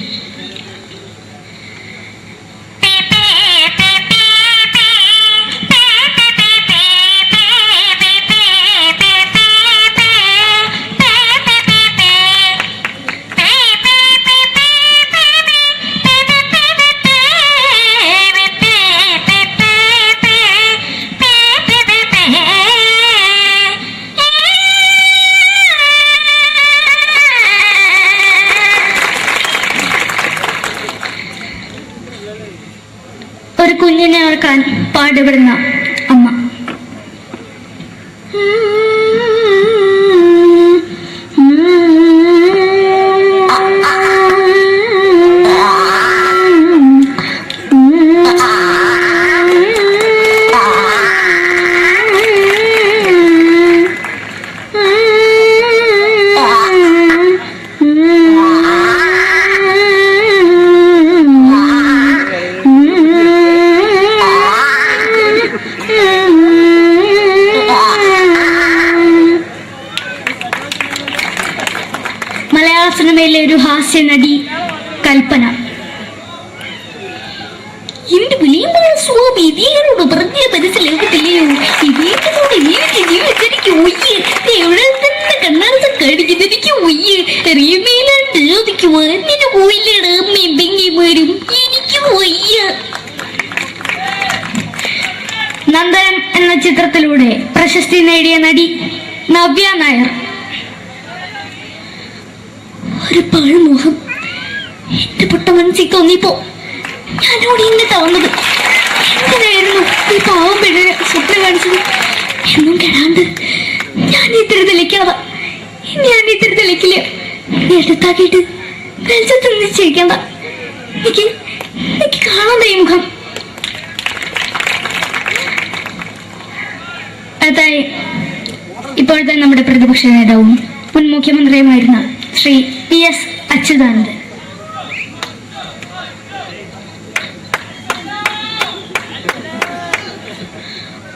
Speaker 10: ഒരു കുഞ്ഞിനെ ഓർക്കാൻ പാടുപെടുന്ന അമ്മ. സിനിമയിലെ ഒരു ഹാസ്യ നടി കൽപ്പന. എന്റെ വിളിയമ്പഴ സ്വാമി ഇതിനോട് പറഞ്ഞ മനസ്സിലാക്കത്തില്ലയോ? ഇതിനോട് എനിക്ക് ജീവിച്ചിരിക്കു ഒയ്യ്. എവിടെ തന്നെ കണ്ണാർച്ച കടിക്കുന്നത് എനിക്ക് ഒയ്യ്. റിയമയിലാണ്ട് ചോദിക്കുവാ നിന്നെ പോയില്ലേടാ അമ്മയും പെങ്ങിമാരും. എനിക്ക് ഒയ്യ. നന്ദനം എന്ന ചിത്രത്തിലൂടെ പ്രശസ്തി നേടിയ നടി നവ്യ നായർ. ഒരു പാഴ്മോഹം എന്റെ പൊട്ട മനസ്സിൽ തോന്നിയപ്പോ ഞാനോട് ഇന്നിട്ടാ വന്നത്. എന്തിനായിരുന്നു ഈ പാവം പെണ്ണിനെ സ്വപ്നം കാണിച്ചത്? എന്നും കെടാണ്ട് ഞാൻ ഇത്തിരി തെളിക്കാതെ എടുത്താക്കിയിട്ട് വെളിച്ചത്തിൽ നിശ്ചയിക്കണ്ട. എനിക്ക് കാണാൻ ഈ മുഖം. അടുത്തായി ഇപ്പോഴത്തെ നമ്മുടെ പ്രതിപക്ഷ നേതാവും മുൻ മുഖ്യമന്ത്രിയുമായിരുന്ന ശ്രീ PS അച്യുതാനന്ദൻ.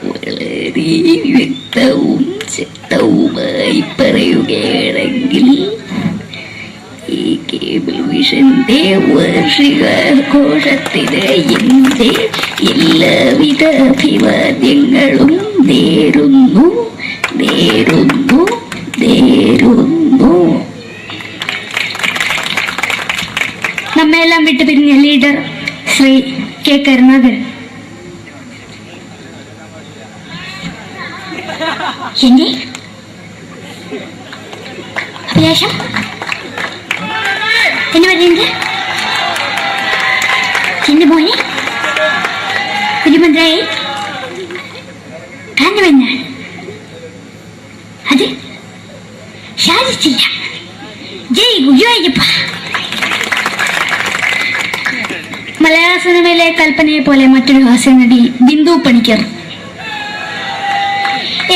Speaker 10: വളരെ വ്യക്തവും ശക്തവുമായി പറയുകയാണെങ്കിൽ ഈ കേബിൾ വിഷന്റെ വാർഷികാഘോഷത്തിന് എന്റെ എല്ലാവിധ അഭിവാദ്യങ്ങളും നേരുന്നു. നമ്മെല്ലാം വിട്ടുപിരിഞ്ഞ ലീഡർ ശ്രീ K. കരുണാകരൻ. എന്റെ അഭിലാഷം എന്ന് പറയുന്നത് എന്റെ മോനെ തിരുമന്ത്രയായി കാണുമെന്നാണ്. അത് സാധിച്ചില്ല. ജയ് ഗുരുവായൂരപ്പ. മലയാള സിനിമയിലെ കൽപ്പനയെ പോലെ മറ്റൊരു ഹാസ്യ നടി ബിന്ദു പണിക്കർ.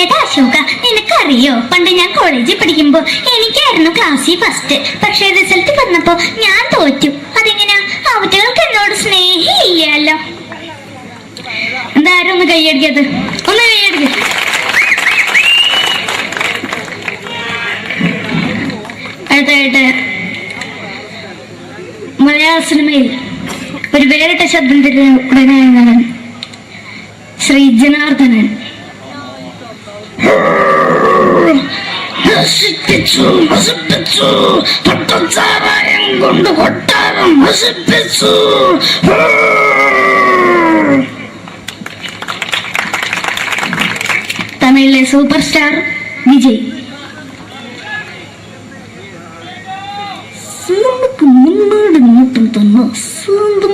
Speaker 10: ഏതാ അശോക, നിനക്കറിയോ പണ്ട് ഞാൻ കോളേജിൽ പഠിക്കുമ്പോ എനിക്കായിരുന്നു ക്ലാസ്സിൽ ഫസ്റ്റ്. പക്ഷെ റിസൾട്ട് വന്നപ്പോ ഞാൻ തോറ്റു. അതെങ്ങനെയാ? അവറ്റകൾക്ക് എന്നോട് സ്നേഹമില്ലല്ലോ. എന്താരും ഒന്ന് കൈയടിക്കത്, ഒന്ന് കൈയടിക്ക. അടുത്തായിട്ട് മലയാള സിനിമയിൽ ഒരു വേറിട്ട ശബ്ദത്തിന്റെ ഉടനായ നടൻ ശ്രീ ജനാർദ്ദനൻ. നശിപ്പിച്ചു പട്ടച്ചാരായം കൊണ്ട് കൊട്ടാരം നശിപ്പിച്ചു. തമിഴിലെ സൂപ്പർ സ്റ്റാർ വിജയ്. നമുക്ക് മുന്നോട്ട് നോട്ടം തന്ന സ്വന്തം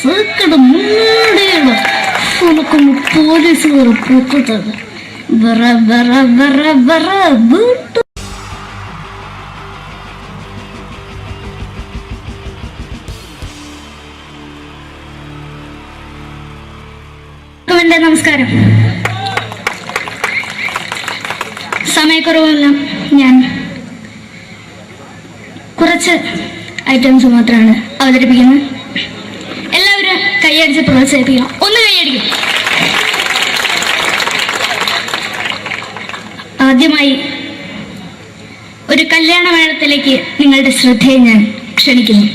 Speaker 10: സേക്കട മുന്നോടിയുള്ള ഉനക്കൊന്ന് പോലീസുകാർ പൊക്കത്താണ്. നമസ്കാരം. സമയക്കുറവെല്ലാം ഞാൻ കുറച്ച് ഐറ്റംസ് മാത്രമാണ് അവതരിപ്പിക്കുന്നത്. എല്ലാവരും കൈയടിച്ച് പ്രോത്സാഹിപ്പിക്കണം. ഒന്ന് കൈയടിക്കും. ആദ്യമായി ഒരു കല്യാണ മേളത്തിലേക്ക് നിങ്ങളുടെ ശ്രദ്ധയെ ഞാൻ ക്ഷണിക്കുന്നു.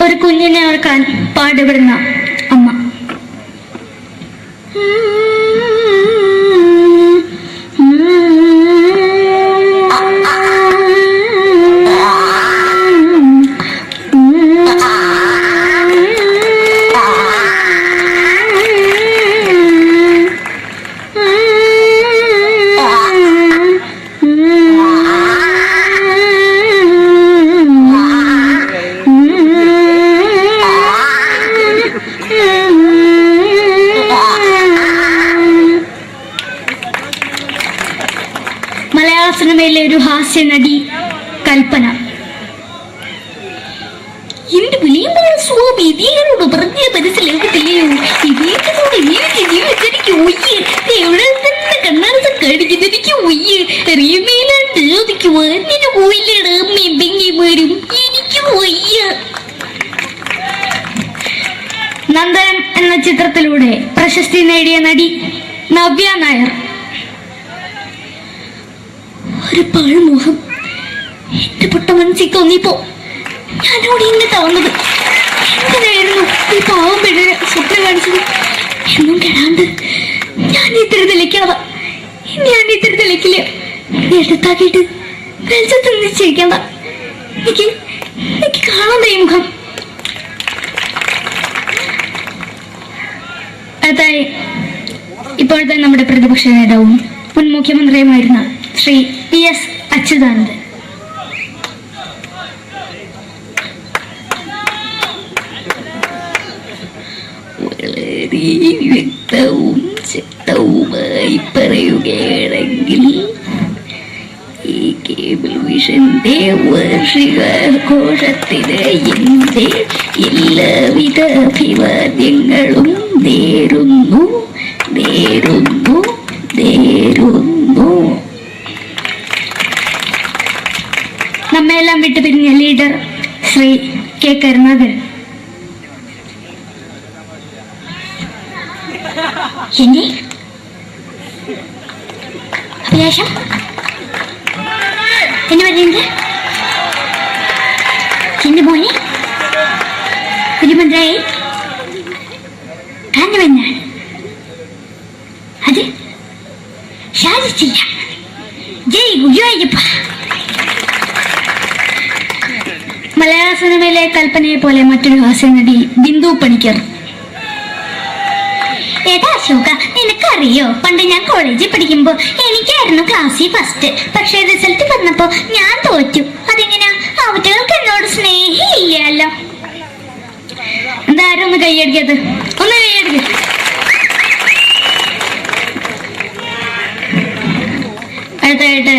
Speaker 10: ഒരു കുഞ്ഞിനെ ഓർക്കാൻ പാടുപെടുന്ന അമ്മ. മലയാള സിനിമയിലെ ഒരു ഹാസ്യ നടി കൽപ്പന. എന്റെ വിളിയമ്പഴ സ്വാമി ഇതിനോട് പറഞ്ഞ മനസ്സിലാകത്തില്ലയോ? ഇതിനോട് ജീവിച്ചെനിക്ക് ഒയ്യ്, എവിടെ തന്നെ കണ്ണാടത്ത് കടിക്കുന്നതിക്ക് ഒയ്യ്, റിയമേലാണ്ട് ചോദിക്ക് വന്നിട്ട് പോയില്ലേടാ അമ്മയും പെങ്ങിമാരും, എനിക്ക് വയ്യ. നന്ദനം എന്ന ചിത്രത്തിലൂടെ പ്രശസ്തി നേടിയ നടി നവ്യ നായർ. ഒരു പാഴ്മുഖം എന്റെ പൊട്ട മനസ്സിൽ തോന്നിയപ്പോ ഞാനോട് ഇങ്ങോട്ടാ വന്നത്. എന്തിനായിരുന്നു ഈ പാവം പെണ്ണിനെ സ്വപ്നം കാണിച്ചത്? എന്നും കെടാണ്ട് ഞാൻ ഇത്ര തെളിക്കാതെ എടുത്താക്കിയിട്ട് വെളിച്ചത്ത് നിശ്ചയിക്കണ്ട. എനിക്ക് കാണാൻ ഈ മുഖം. അടുത്തായി ഇപ്പോഴത്തെ നമ്മുടെ പ്രതിപക്ഷ നേതാവും മുൻ മുഖ്യമന്ത്രിയുമായിരുന്ന ശ്രീ PS അച്യുതാനന്ദൻ. വളരെ വ്യക്തവും ശക്തവുമായി പറയുകയാണെങ്കിൽ ഈ കേബിൾ വിഷന്റെ വാർഷികാഘോഷത്തിന് എന്റെ എല്ലാവിധ അഭിവാദ്യങ്ങളും നേരുന്നു. നമ്മെല്ലാം വിട്ടുപിരിഞ്ഞ ലീഡർ ശ്രീ K. കരുണാകരൻ. എന്റെ അഭിലാഷം എന്ന് പറയുന്നത് എന്റെ മോനെ തിരുമന്ത്രായി കാണുമെന്നാണ്. അത് സാധിച്ചില്ല. ജയ് ഗുരുവായൂരപ്പ. മലയാള സിനിമയിലെ കൽപ്പനയെ പോലെ മറ്റൊരു ഹാസ്യനടി ബിന്ദു പണിക്കർ. ഏതാ അശോക, നിനക്കറിയോ പണ്ട് ഞാൻ കോളേജിൽ പഠിക്കുമ്പോ എനിക്കായിരുന്നു ക്ലാസ്സിൽ ഫസ്റ്റ്. പക്ഷെ റിസൾട്ട് വന്നപ്പോ ഞാൻ തോറ്റു. അതെങ്ങനെയാ? അവറ്റകൾക്ക് എന്നോട് സ്നേഹമില്ലല്ലോ. എന്താരും ഒന്ന് കൈയടിക്കത്, ഒന്ന് കൈയടിക്ക. അടുത്തായിട്ട്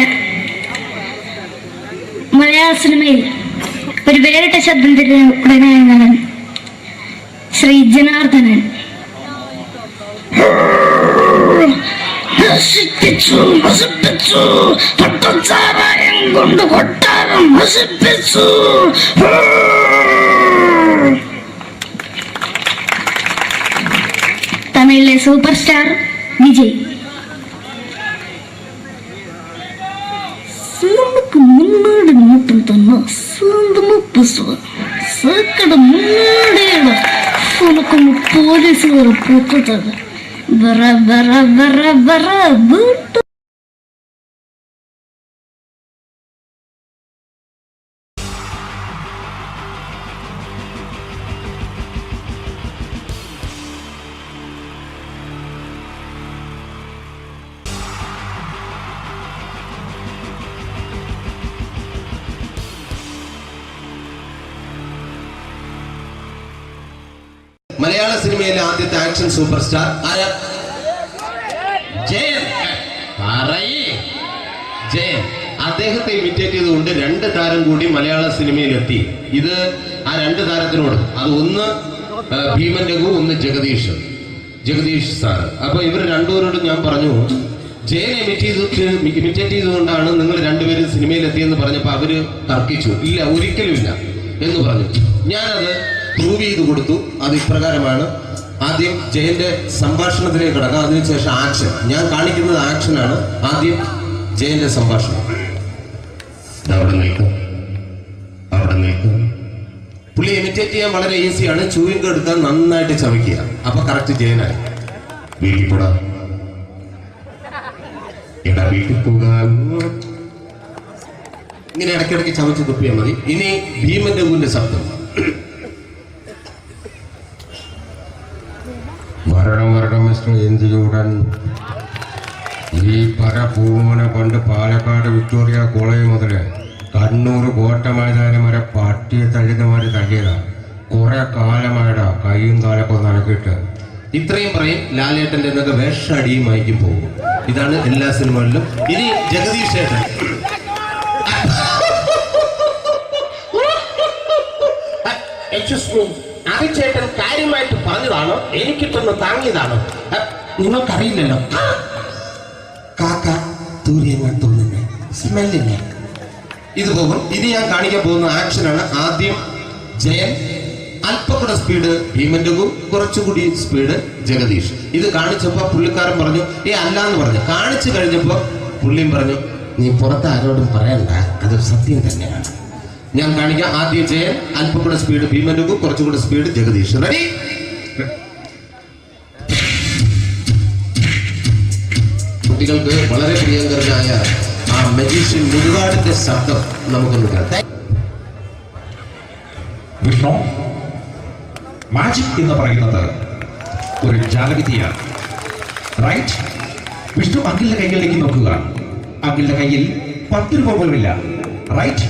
Speaker 10: മലയാള സിനിമയിൽ ഒരു വേറിട്ട ശബ്ദത്തിന്റെ ഉടനായ നടൻ ശ്രീ ജനാർദ്ദനൻ. കൊണ്ട് കൊട്ടാരം നശിപ്പിച്ചു. തമിഴിലെ സൂപ്പർ സ്റ്റാർ വിജയ്. നമുക്ക് മുന്നോട്ട് നോട്ടം തന്നെ സ്വന്തമോ പുസ്തകം സക്കട മുന്നോടിയുടെ ഉനക്കൊന്ന് പോലീസുകാർ പൊത്തത് വറ വറ വറ വറ വീട്ടു.
Speaker 18: മലയാള സിനിമയിലെ ആദ്യത്തെ ആക്ഷൻ സൂപ്പർ സ്റ്റാർ ആരാ? ജയൻ. ജയൻ. അദ്ദേഹത്തെ ഇമിറ്റേറ്റ് ചെയ്തുകൊണ്ട് 2 താരം കൂടി മലയാള സിനിമയിലെത്തി. ഇത് ആ 2 താരത്തിനോട്, അത് ഒന്ന് ഭീമൻ രഘു, ഒന്ന് ജഗദീഷ് സാർ. അപ്പൊ ഇവർ രണ്ടുപേരോട് ഞാൻ പറഞ്ഞു, ജയനെ ഇമിറ്റേറ്റ് ചെയ്തുകൊണ്ടാണ് നിങ്ങൾ 2 പേരും സിനിമയിലെത്തിയെന്ന് പറഞ്ഞപ്പോ അവര് തർക്കിച്ചു. ഇല്ല, ഒരിക്കലും ഇല്ല എന്ന് പറഞ്ഞു. ഞാനത് പ്രൂവ് ചെയ്ത് കൊടുത്തു. അത് ഇപ്രകാരമാണ്. ആദ്യം ജയന്റെ സംഭാഷണത്തിലേക്ക് കിടക്കാം, അതിനുശേഷം ആക്ഷൻ. ഞാൻ കാണിക്കുന്നത് ആക്ഷനാണ്. ആദ്യം ജയന്റെ സംഭാഷണം. അവിടെ നിൽക്കും. പുള്ളി ഇമിറ്റേറ്റ് ചെയ്യാൻ വളരെ ഈസിയാണ്. ചൂയിങ് എടുക്കാൻ നന്നായിട്ട് ചവയ്ക്കുക. അപ്പൊ കറക്റ്റ് ജയനായി. വീട്ടിൽ പോടാ, എടാ വീട്ടിൽ പോകാൻ. ഇങ്ങനെ ഇടയ്ക്കിടയ്ക്ക് ചവച്ച് തുപ്പിയാൽ മതി. ഇനി ഭീമൻ രഘുവിന്റെ ശബ്ദം.
Speaker 20: വരണം മിസ്റ്റർ എന്തിയൂടൻ. ഈ പരപൂമനെ കൊണ്ട് പാലക്കാട് വിക്ടോറിയ കോളേജ് മുതല് കണ്ണൂർ കോട്ട മൈതാനം വരെ പട്ടിയെ തള്ളിയമാര് തള്ളിയതാ. കുറെ കാലമായടാ കൈയും കാലൊക്കെ നടക്കിയിട്ട്.
Speaker 18: ഇത്രയും പറയും. ലാലേട്ടന്റെ എന്നൊക്കെ വേഷടിയുമായിരിക്കും പോകും. ഇതാണ് എല്ലാ സിനിമകളിലും. ഇനി ജഗദീഷ് ചേട്ടൻ. ചേട്ടൻ കാര്യമായിട്ട് പറഞ്ഞതാണോ എനിക്കിട്ടൊന്ന് താങ്ങിയതാണോ? നിങ്ങൾക്കറിയില്ലല്ലോ. കാക്ക തൂരിയങ്ങൾ തോന്നുന്നേ സ്മെല്ലിനെ. ഇത് പോകും. ഇനി ഞാൻ കാണിക്കാൻ പോകുന്ന ആക്ഷനാണ്. ആദ്യം ജയൻ, അല്പകൂടെ സ്പീഡ് ഭീമൻ രഘു, കുറച്ചുകൂടി സ്പീഡ് ജഗദീഷ്. ഇത് കാണിച്ചപ്പോ പുള്ളിക്കാരൻ പറഞ്ഞു അല്ലാന്ന് പറഞ്ഞു. കാണിച്ചു കഴിഞ്ഞപ്പോ പുള്ളിയും പറഞ്ഞു നീ പുറത്ത് ആരോടും പറയണ്ട, അത് സത്യം തന്നെയാണ്. ഞാൻ കാണിക്കാം. ആദ്യം ജയൻ, അല്പകൂടെ സ്പീഡ് ഭീമൻ രഘു, കുറച്ചുകൂടെ സ്പീഡ് ജഗദീഷ്. റെഡി? കുട്ടികൾക്ക് വളരെ പ്രിയങ്കരനായ ആ മജീഷ്യൻ മുരുകാടിന്റെ ശബ്ദം നമുക്കൊന്ന് കേൾക്കാം.
Speaker 20: വിഷ്ണു, മാജിക് എന്ന് പറയുന്നത് ഒരു ജാലവിദ്യയാണ്, റൈറ്റ്? വിഷ്ണു അങ്കിളിന്റെ കൈകളിലേക്ക് നോക്കുക. അങ്കിളിന്റെ കയ്യിൽ 10 രൂപ പോലുമില്ല, റൈറ്റ്?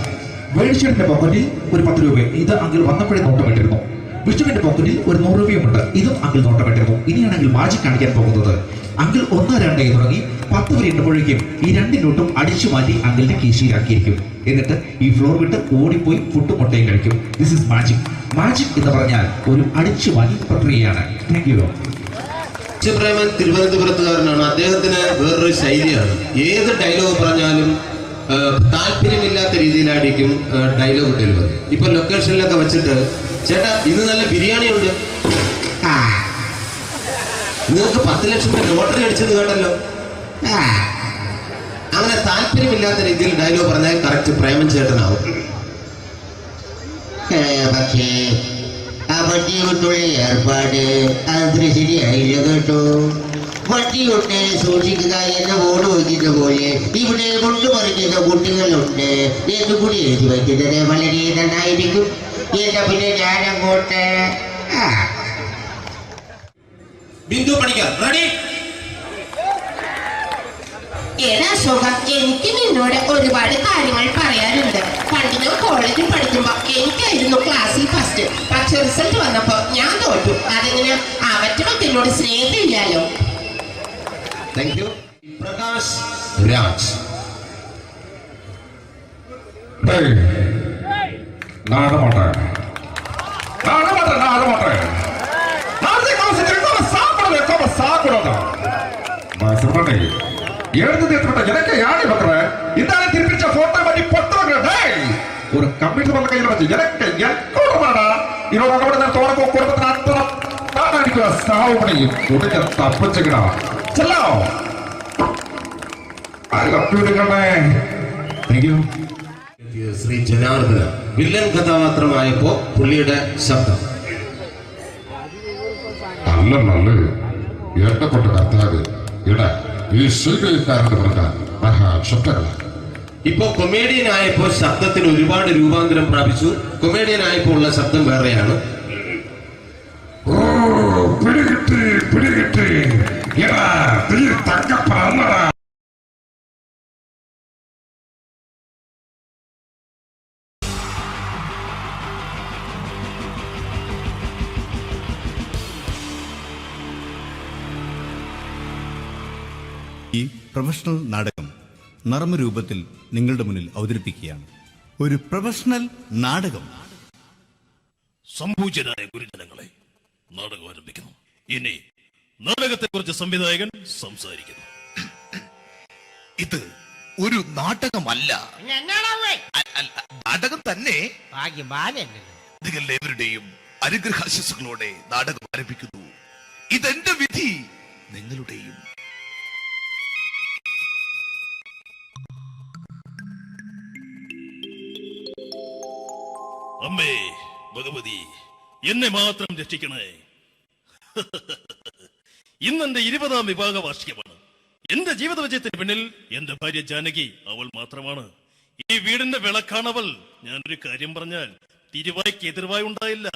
Speaker 20: വേണിച്ചേട്ടന്റെ പോക്കറ്റിൽ ഒരു 10 രൂപ, ഇത് അങ്കിൾ വന്നപ്പോഴേ നോട്ടമിട്ടിരുന്നു. വിഷ്ണുവിന്റെ പോക്കറ്റിൽ ഒരു 100 രൂപയുമുണ്ട്, ഇതും അങ്കിൾ നോട്ടമിട്ടിരുന്നു. ഇനിയാണെങ്കിൽ മാജിക് കാണിക്കാൻ പോകുന്നത്. അങ്കിൾ 1, 2 തുടങ്ങി 10 വരെ ഇടുമ്പോഴേക്കും ഈ 2 നോട്ടും അടിച്ചു മാറ്റി അങ്കിളിന്റെ കീശയിലാക്കിയിരിക്കും. എന്നിട്ട് ഈ ഫ്ലോർ വിട്ട് ഓടിപ്പോയി പുട്ടുമുട്ടയും കഴിക്കും. This is magic. മാജിക് എന്ന് പറഞ്ഞാൽ ഒരു അടിച്ചു മാറ്റി പ്രക്രിയയാണ്. Thank you.
Speaker 18: പ്രേമൻ തിരുവനന്തപുരത്തുകാരനാണ്. അദ്ദേഹത്തിന് വേറൊരു ശൈലിയാണ്. ഏത് ഡയലോഗ് പറഞ്ഞാലും താല്പര്യമില്ലാത്ത രീതിയിലായിരിക്കും ഡയലോഗ് ഡെലിവറി. ഇപ്പൊ ലൊക്കേഷനിലൊക്കെ വെച്ചിട്ട്, ചേട്ടാ ഇന്ന് നല്ല ബിരിയാണി ഉണ്ട്, നിങ്ങൾക്ക് 10 ലക്ഷം രൂപ ലോട്ടറി അടിച്ചെന്ന് കേട്ടല്ലോ. അങ്ങനെ താല്പര്യമില്ലാത്ത രീതിയിൽ ഡയലോഗ് പറഞ്ഞാൽ കറക്റ്റ് പ്രേമൻ ചേട്ടനാവും. പക്ഷേ ആ വണ്ടി കൊണ്ടുള്ള ഏർപ്പാട് അത്ര ശരിയായില്ല കേട്ടോ. വണ്ടി കൊണ്ട് സൂക്ഷിക്കുക എന്ന ബോർഡ് വയ്ക്കുന്ന പോലെ ഇവിടെ കൊണ്ടുപറിക്കുന്ന കുട്ടികളുണ്ട് എന്ന് കൂടി എഴുതി വയ്ക്കുന്നത് വളരെ നന്നായിരിക്കും. എന്നാ പിന്നെ ഞാനങ്ങോട്ട് ബിന്ദു പണിക്കർ റെഡി.
Speaker 3: ഏതാ സുഖം, എനിക്ക് നിന്നോട് ഒരുപാട് കാര്യങ്ങൾ പറയാനുണ്ട്. പണ്ട് ഞാൻ കോളേജിൽ പഠിക്കുമ്പോ എനിക്കായിരുന്നു ക്ലാസ്സിൽ ഫസ്റ്റ്. പക്ഷെ റിസൾട്ട് വന്നപ്പോ ഞാൻ തോറ്റു. അതെങ്ങനെ അവറ്റൊക്കെ എന്നോട് സ്നേഹമില്ലല്ലോ.
Speaker 18: Thank you. പ്രകാശ് രാജ്.
Speaker 20: எனக்கு யாரு பக்கற இதான திருப்பிச்ச போட்டோ பண்ணி பொட்டோங்க. ஒரு கம்ப்யூட்டர் பண்ண கையில வச்சு எனக்கு எக்கோடமாடா இவரோட கூட நான் தோட கொடுத்து அத்தனை நான் அடிக்கிற சாவு பண்ணி உடக்க தப்பிச்சுக்கடா. செல்லோ
Speaker 18: ശ്രീ ജനാർദ്ദന വില്ലൻ കഥാപാത്രമായപ്പോ പുള്ളിയുടെ ശബ്ദം
Speaker 20: നല്ല നല്ല ഏർപ്പെട്ട കർത്താവ് ഇട ഈ ശൈലിക്കാരന്റെ പറഞ്ഞാൽ മഹാശബ്ദങ്ങളാണ്.
Speaker 18: ഇപ്പൊ കൊമേഡിയൻ ആയപ്പോ ശബ്ദത്തിന് ഒരുപാട് രൂപാന്തരം പ്രാപിച്ചു. കൊമേഡിയൻ ആയപ്പോ ഉള്ള ശബ്ദം വേറെയാണ്.
Speaker 20: ഓ പിടികിട്ടി പിടികിട്ടി തങ്ക പറന്നടാ.
Speaker 21: ഈ പ്രൊഫഷണൽ നാടകം നർമ്മരൂപത്തിൽ നിങ്ങളുടെ മുന്നിൽ അവതരിപ്പിക്കുകയാണ്. ഒരു പ്രൊഫഷണൽ നാടകം.
Speaker 4: സംപൂജ്യരായ ഗുരുജനങ്ങളെ, നാടകം ആരംഭിക്കുന്നു. ഇനി നാടകത്തെക്കുറിച്ച് സംവിധായകൻ സംസാരിക്കുന്നു.
Speaker 1: ഇത് ഒരു നാടകമല്ല, നാടകം തന്നെ. നിങ്ങളെവരുടെയും അനുഗ്രഹാശിസുകളോടെ നാടകം ആരംഭിക്കുന്നു. ഇതെന്റെ വിധി, നിങ്ങളുടെയും.
Speaker 4: അമ്മേ ഭഗവതി, എന്നെ മാത്രം രക്ഷിക്കണേ. ഇന്നെന്റെ 20ാം വിവാഹ വാർഷികമാണ്. എന്റെ ജീവിത വിജയത്തിന് പിന്നിൽ എന്റെ ഭാര്യ ജാനകി അവൾ മാത്രമാണ്. ഈ വീടിന്റെ വിളക്കാണവൾ. ഞാനൊരു കാര്യം പറഞ്ഞാൽ തിരുവായ്ക്ക് എതിർവായി ഉണ്ടായില്ല.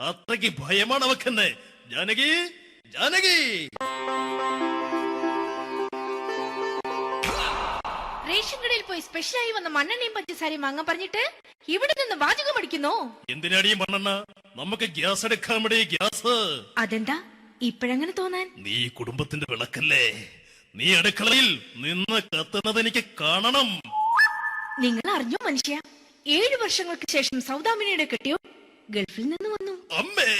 Speaker 4: അത്രയ്ക്ക് ഭയമാണ് അവക്കെന്നെ. ജാനകി, ജാനകി.
Speaker 10: റേഷൻ കടയിൽ പോയി സ്പെഷ്യലായി വന്ന മണ്ണെണ്ണയും പഞ്ചസാരയും വാങ്ങാൻ പറഞ്ഞിട്ട് ഇവിടെ നിന്ന് വാചകം അടിക്കുന്നോ?
Speaker 4: എന്തിനാടി മണ്ണെണ്ണ? നമുക്ക് ഗ്യാസ് എടുക്കാൻ വേണ്ടി ഗ്യാസ്.
Speaker 10: അതെന്താ ഇപ്പഴങ്ങനെ തോന്നാൻ?
Speaker 4: നീ കുടുംബത്തിന്റെ വിളക്കല്ലേ. നീ അടുക്കളയിൽ നിന്ന് കത്തുന്നത് എനിക്ക് കാണണം.
Speaker 10: നിങ്ങൾ അറിഞ്ഞോ മനുഷ്യ, 7 വർഷങ്ങൾക്ക് ശേഷം സൗദാമിനിയുടെ കെട്ടിയോ ഗൾഫിൽ നിന്ന് വന്നു.
Speaker 4: അമ്മേ,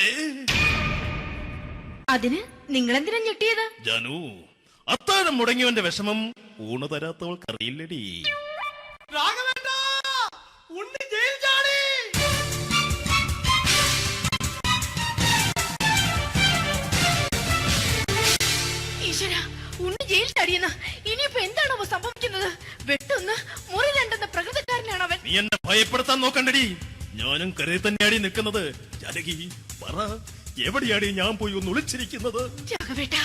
Speaker 10: അതിന് നിങ്ങളെന്തിനാ ഞെട്ടിയത്?
Speaker 4: ജാനു, അത്താഴം മുടങ്ങിയവന്റെ വിഷമം ഊണ് തരാത്തവൾക്ക് അറിയില്ലടി.
Speaker 10: ഈശ്വരാ, ഉണ്ണി ജയിൽ ചാടിയെന്ന്. ഇനിയിപ്പോ എന്താണോ സംഭവിക്കുന്നത്? വെട്ടൊന്ന് മുറി രണ്ടെന്ന പ്രകൃതക്കാരനാണ് അവൻ.
Speaker 4: നീ എന്നെ ഭയപ്പെടുത്താൻ നോക്കണ്ടടി. ഞാനും കരയിൽ തന്നെയാടി നിൽക്കുന്നത്. ജാനകി പറ, എവിടെയാടി ഞാൻ പോയി ഒന്ന് ഒളിച്ചിരിക്കുന്നത്?
Speaker 10: രാഘവേട്ടാ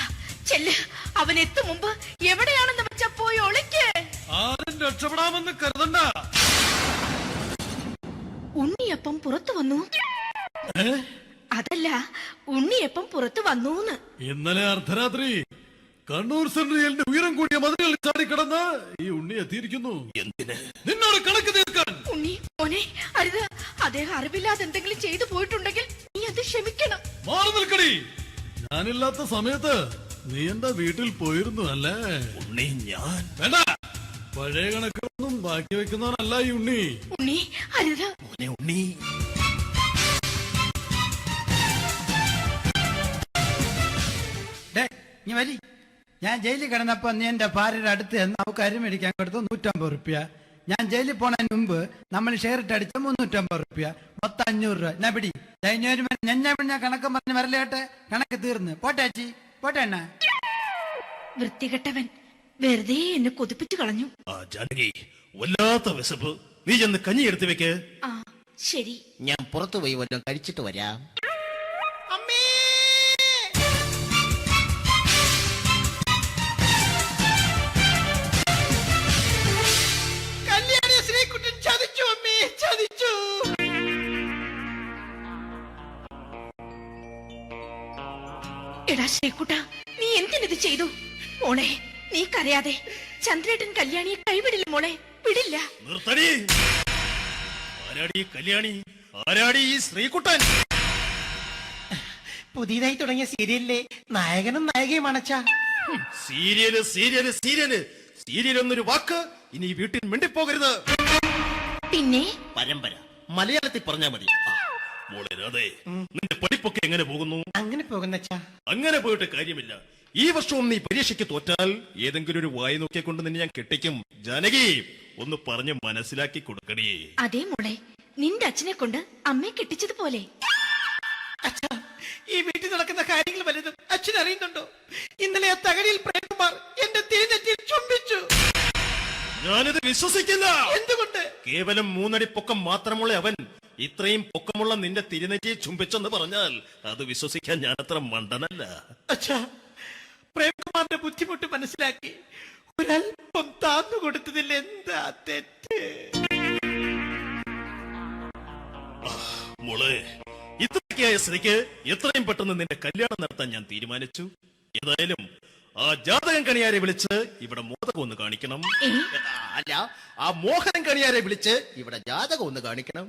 Speaker 10: ചെല്ല്, അവൻ എത്തും മുമ്പ് എവിടെയാണെന്ന്
Speaker 2: അച്ഛ പോയി ഒളിക്ക്.
Speaker 4: ആരും രക്ഷപ്പെടാമെന്ന് കരുതണ്ട.
Speaker 2: ഉണ്ണിയപ്പം പുറത്തു വന്നു. അതല്ല, ഉണ്ണിയപ്പം പുറത്തു വന്നൂന്ന്.
Speaker 4: ഇന്നലെ അർദ്ധരാത്രി കണ്ണൂർ സെൻട്രലിന്റെ ഉയരം കൂടിയ മതിലുകളിൽ ചാടിക്കിടന്ന് ഈ ഉണ്ണി എത്തിയിരിക്കുന്നു. എന്തിന്? നിന്നോട് കണക്ക് തീർക്കാൻ.
Speaker 2: ഉണ്ണി മോനെ, അരുത്. അദ്ദേഹം അറിവില്ലാതെ എന്തെങ്കിലും ചെയ്തു പോയിട്ടുണ്ടെങ്കിൽ നീ അത് ക്ഷമിക്കണം.
Speaker 4: മാറി നിൽക്കടി. ഞാനില്ലാത്ത സമയത്ത് നീ എന്റെ വീട്ടിൽ പോയിരുന്നു അല്ലേ? ഉണ്ണി ഞാൻ വേണ്ട. പഴയ കണക്കൊന്നും ബാക്കി വെക്കുന്നവനല്ല ഈ ഉണ്ണി.
Speaker 2: ഉണ്ണി അരുത്.
Speaker 4: ഉണ്ണി
Speaker 22: നീ വരി. ഞാൻ ജയിലിൽ കിടന്നപ്പോ നീ എന്റെ ഭാര്യയുടെ അടുത്ത് നമുക്ക് അരി മേടിക്കാൻ കൊടുത്തു 150 റുപ്യ. ഞാൻ ജയിലിൽ പോണതിന് മുമ്പ് നമ്മൾ ഷെയർ ഇട്ട് അടിച്ച 350 റുപ്യ, മൊത്തം 500 രൂപ. ഞാൻ പിടി ഞാൻ കണക്ക് പറഞ്ഞ് വരലേട്ടെ. കണക്ക് തീർന്ന് പോട്ടെ അച്ചി, പോട്ടെ അണ്ണ.
Speaker 2: വൃത്തികെട്ടവൻ വെറുതെ എന്നെ കൊതിപ്പിച്ചു കളഞ്ഞു.
Speaker 4: ജാനകി, വല്ലാത്ത വിശപ്പ്. നീ ചെന്ന് കഞ്ഞി എടുത്തു വെക്ക്.
Speaker 2: ആ ശരി.
Speaker 19: ഞാൻ പുറത്തു പോയി വല്ലതും കഴിച്ചിട്ട് വരാം.
Speaker 22: കല്യാണി ശ്രീകുട്ടൻ ചതിച്ചു അമ്മേ, ചതിച്ചു.
Speaker 2: എടാ ശ്രീകുട്ട, നീ എന്തിനത് ചെയ്തു? മോളെ, നീ കരയാതെ. ചന്ദ്രേട്ടൻ കല്യാണിയെ കൈവിടില്ല മോളെ, വിടില്ല.
Speaker 4: നിർത്തടി. ആരാടി കല്യാണി? ആരാടി ഈ ശ്രീകുട്ടൻ?
Speaker 22: പുതിയതായി തുടങ്ങിയ സീരിയലിലെ നായകനും നായികയും അണച്ച.
Speaker 4: സീരിയല് സീരിയല് സീരിയല് സീരിയൽ എന്നൊരു വാക്ക് ഇനി ഈ വീട്ടിൽ മിണ്ടിപ്പോകരുത്.
Speaker 2: പിന്നെ
Speaker 6: പരമ്പര മലയാളത്തിൽ പറഞ്ഞാ മതി.
Speaker 4: മോളെ രാധേ, നിന്റെ പഠിപ്പൊക്കെ എങ്ങനെ പോകുന്നു?
Speaker 22: അങ്ങനെ പോകുന്ന
Speaker 4: അങ്ങനെ പോയിട്ട് കാര്യമില്ല. ഈ വർഷവും നീ പരീക്ഷയ്ക്ക് തോറ്റാൽ ഏതെങ്കിലും ഒരു വായി നോക്കിക്കൊണ്ട് നിന്നെ ഞാൻ കെട്ടിക്കും. ജാനകി, ഒന്ന് പറഞ്ഞ് മനസ്സിലാക്കി കൊടുക്കണേ.
Speaker 2: അതേ മോളെ, നിന്റെ അച്ഛനെ കൊണ്ട് അമ്മയെ കെട്ടിച്ചതുപോലെ.
Speaker 22: ഈ വീട്ടിൽ നടക്കുന്ന കാര്യങ്ങൾ വലുതും അച്ഛൻ അറിയുന്നുണ്ടോ? ഇന്നലെ ആ തകഴിയിൽ പ്രേംകുമാർ എന്റെ തിരുനെറ്റിയിൽ ചുംബിച്ചു.
Speaker 4: ഞാനിത് വിശ്വസിക്കില്ല.
Speaker 22: എന്തുകൊണ്ട്?
Speaker 4: കേവലം 3 അടി പൊക്കം മാത്രമുള്ള അവൻ ഇത്രയും പൊക്കമുള്ള നിന്റെ തിരുനെറ്റിയെ ചുംബിച്ചെന്ന് പറഞ്ഞാൽ അത് വിശ്വസിക്കാൻ ഞാൻ അത്ര മണ്ടനല്ല.
Speaker 22: അച്ഛാ, പ്രേംകുമാറിന്റെ ബുദ്ധിമുട്ട് മനസ്സിലാക്കി ഒരല്പം താന്നു കൊടുത്തതിൽ എന്താ തെറ്റ്?
Speaker 4: മോളെ, ഇത്രയ്ക്കായ സ്ഥിതിക്ക് എത്രയും പെട്ടെന്ന് നിന്റെ കല്യാണം നടത്താൻ ഞാൻ തീരുമാനിച്ചു. ഏതായാലും ആ ജാതകം കണിയാരെ വിളിച്ച് ഇവിടെ മോദകം ഒന്ന് കാണിക്കണം.
Speaker 6: അല്ല, ആ മോഹനം കണിയാരെ വിളിച്ച് ഇവിടെ ജാതകം ഒന്ന് കാണിക്കണം.